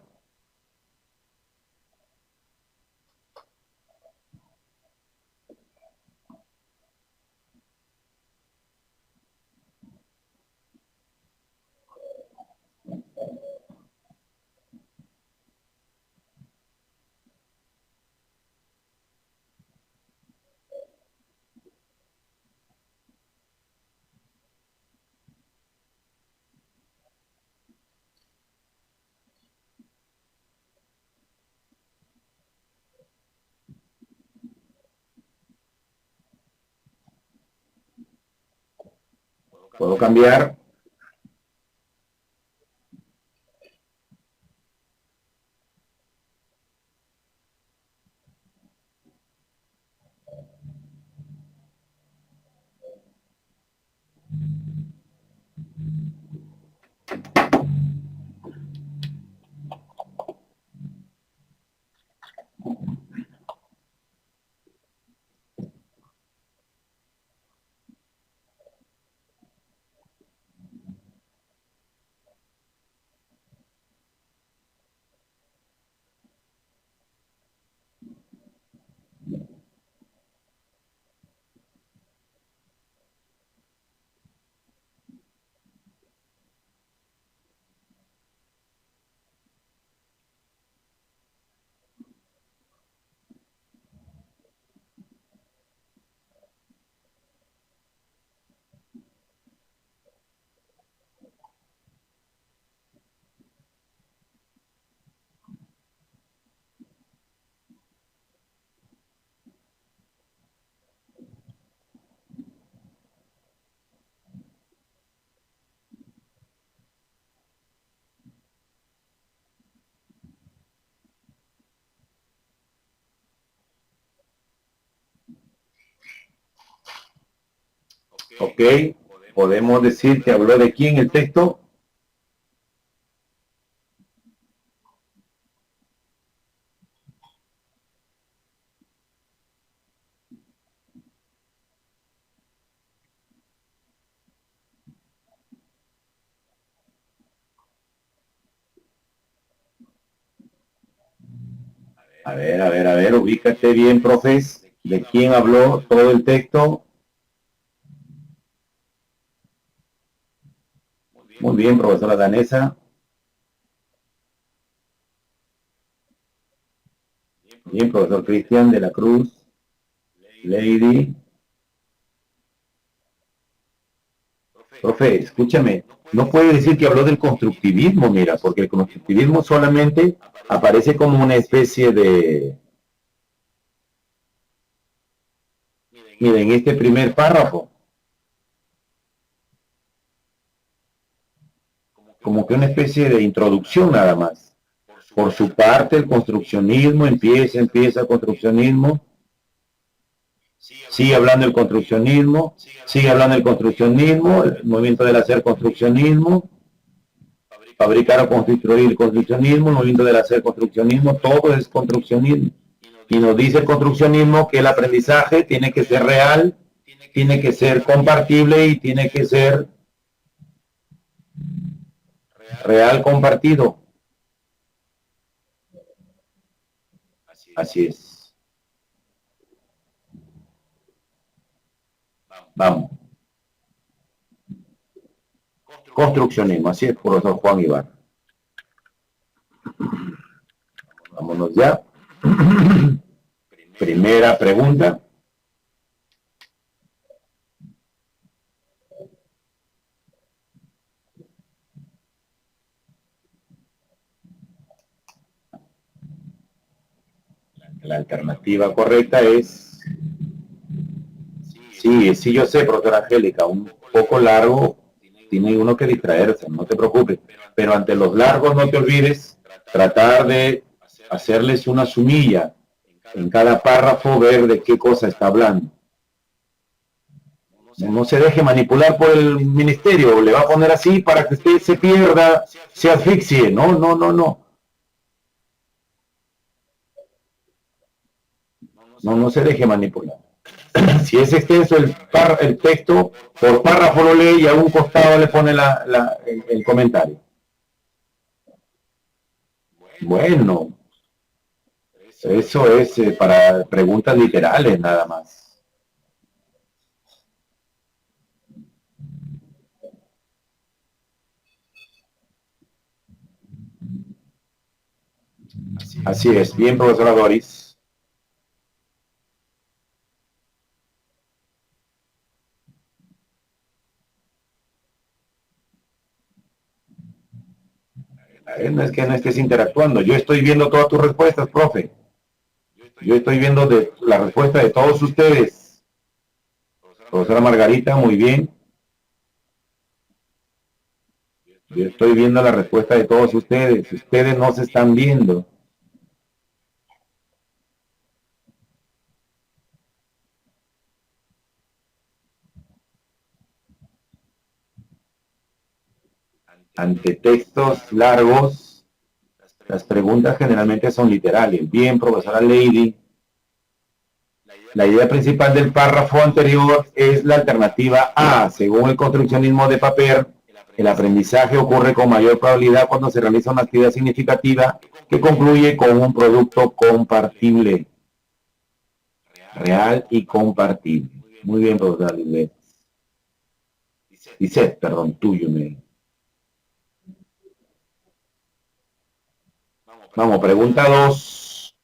¿Puedo cambiar? Ok, podemos decir que habló de quién el texto. A ver, ubícate bien, profes. ¿De quién habló todo el texto? Muy bien, profesora danesa. Bien, profesor Cristian de la Cruz. Lady. Profe, escúchame, no puede decir que habló del constructivismo, mira, porque el constructivismo solamente aparece como una especie de, mira, en este primer párrafo, como que una especie de introducción nada más. Por su parte, el construccionismo empieza el construccionismo, sigue hablando del construccionismo, el movimiento del hacer construccionismo, fabricar o construir el construccionismo, el movimiento del hacer construccionismo, todo es construccionismo. Y nos dice el construccionismo que el aprendizaje tiene que ser real, tiene que ser compartible y tiene que ser real compartido. Así es. Vamos. Construccionismo, así es, profesor Juan Ibarra. Vámonos ya. Primera pregunta. La alternativa correcta es... Sí, yo sé, profesora Angélica, un poco largo, tiene uno que distraerse, no te preocupes. Pero ante los largos no te olvides tratar de hacerles una sumilla en cada párrafo, ver de qué cosa está hablando. No se deje manipular por el ministerio, le va a poner así para que usted se pierda, se asfixie. No se deje manipular. Si es extenso el texto, por párrafo lo lee y a un costado le pone el comentario. Bueno, eso es para preguntas literales nada más. Así es, bien, profesora Doris. No es que no estés interactuando, yo estoy viendo todas tus respuestas, profe. Yo estoy viendo la respuesta de todos ustedes. Profesora Margarita, muy bien. Yo estoy viendo la respuesta de todos ustedes. Ustedes no se están viendo. Ante textos largos, las preguntas generalmente son literales. Bien, profesora Lady. La idea principal del párrafo anterior es la alternativa A. Según el construccionismo de Paper, el aprendizaje ocurre con mayor probabilidad cuando se realiza una actividad significativa que concluye con un producto compartible, real y compartible. Muy bien, profesora Lisbeth. Lisette, perdón, tuyo. Vamos, pregunta 2.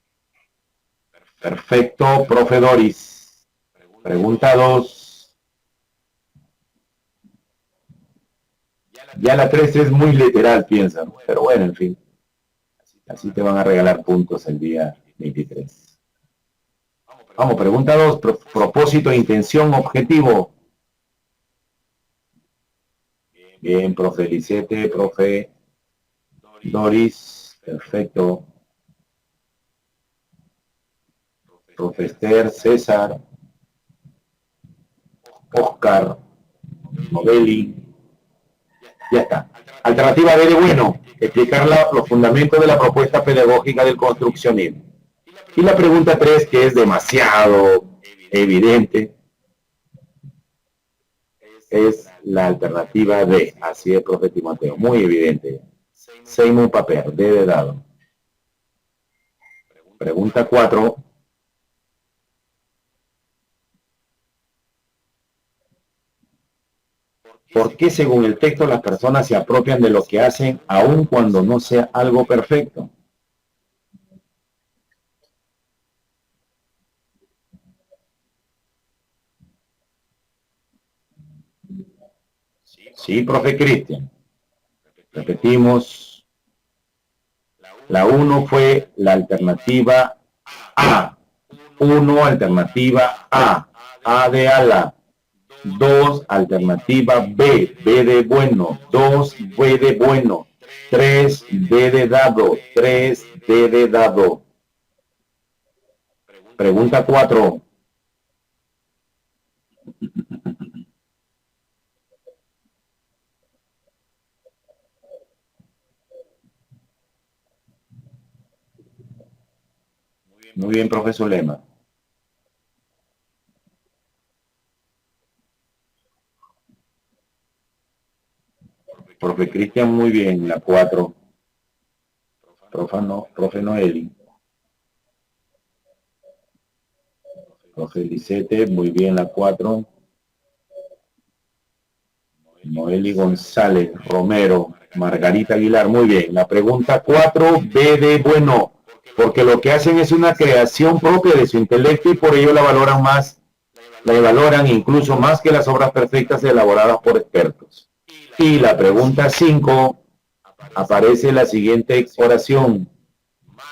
Perfecto, profe Doris. Pregunta 2. Ya la 3 es muy literal, piensan. Pero bueno, en fin. Así te van a regalar puntos el día 23. Vamos, pregunta 2. Propósito, intención, objetivo. Bien, profe Lisette, profe Doris. Perfecto. Profe Esther, César, Oscar, Novelli. Ya está. Alternativa B de bueno, explicar los fundamentos de la propuesta pedagógica del construccionismo. Y la pregunta 3, que es demasiado evidente, es la alternativa D. Así es, profe Timoteo. Muy evidente. Seymour Paper, D de dado. Pregunta 4. ¿Por qué según el texto las personas se apropian de lo que hacen aun cuando no sea algo perfecto? Sí, profe Cristian. Repetimos. La 1 fue la alternativa A. 1, alternativa A. A de ala. 2, alternativa B. B de bueno. 2, B de bueno. 3, D de dado. 3, D de dado. Pregunta 4. Muy bien, profesor Lema. Profe Cristian, muy bien, la 4. Profe Noeli. Profe Lisete, muy bien, la 4. Noeli González, Romero, Margarita Aguilar, muy bien. La pregunta 4, B de bueno, porque lo que hacen es una creación propia de su intelecto y por ello la valoran incluso más que las obras perfectas elaboradas por expertos. Y la pregunta 5, aparece la siguiente oración.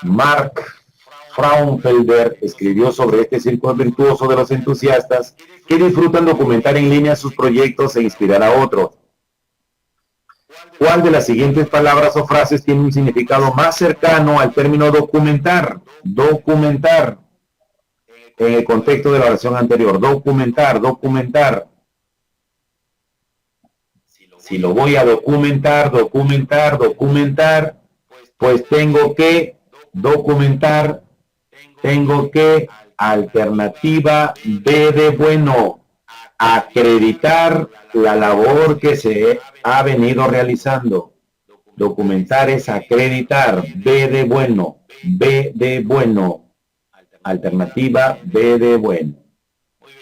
Mark Frauenfelder escribió sobre este círculo virtuoso de los entusiastas que disfrutan documentar en línea sus proyectos e inspirar a otros. ¿Cuál de las siguientes palabras o frases tiene un significado más cercano al término documentar? Documentar. En el contexto de la oración anterior. Documentar, documentar. Si lo voy a documentar, pues tengo que documentar, alternativa B de bueno, acreditar la labor que se ha venido realizando. Documentar es acreditar, B de bueno, alternativa B de bueno.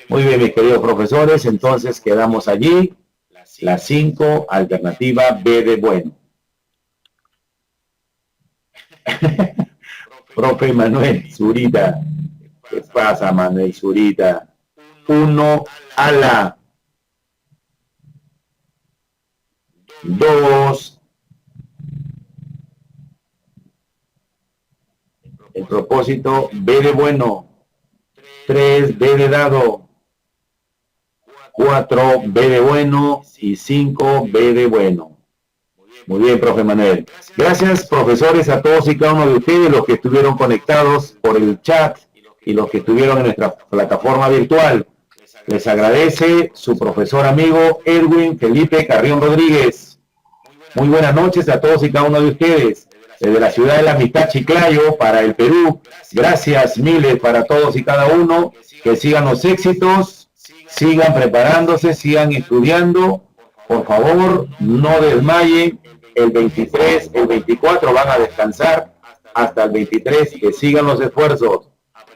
Muy bien, mis queridos profesores, entonces quedamos allí. La 5, alternativa B de bueno. Profe Manuel Zurita. ¿Qué pasa, Manuel Zurita? 1 a la 2. El propósito B de bueno. 3, B de dado. 4, B de bueno. Y 5, B de bueno. Muy bien, profe Manuel. Gracias, profesores, a todos y cada uno de ustedes, los que estuvieron conectados por el chat y los que estuvieron en nuestra plataforma virtual. Les agradece su profesor amigo Edwin Felipe Carrión Rodríguez. Muy buenas noches a todos y cada uno de ustedes. Desde la ciudad de la Amistad, Chiclayo, para el Perú. Gracias miles para todos y cada uno. Que sigan los éxitos, sigan preparándose, sigan estudiando. Por favor, no desmayen. El 23, el 24 van a descansar hasta el 23, que sigan los esfuerzos,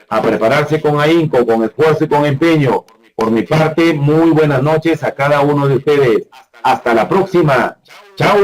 a prepararse con ahínco, con esfuerzo y con empeño. Por mi parte, muy buenas noches a cada uno de ustedes. Hasta la próxima. ¡Chao!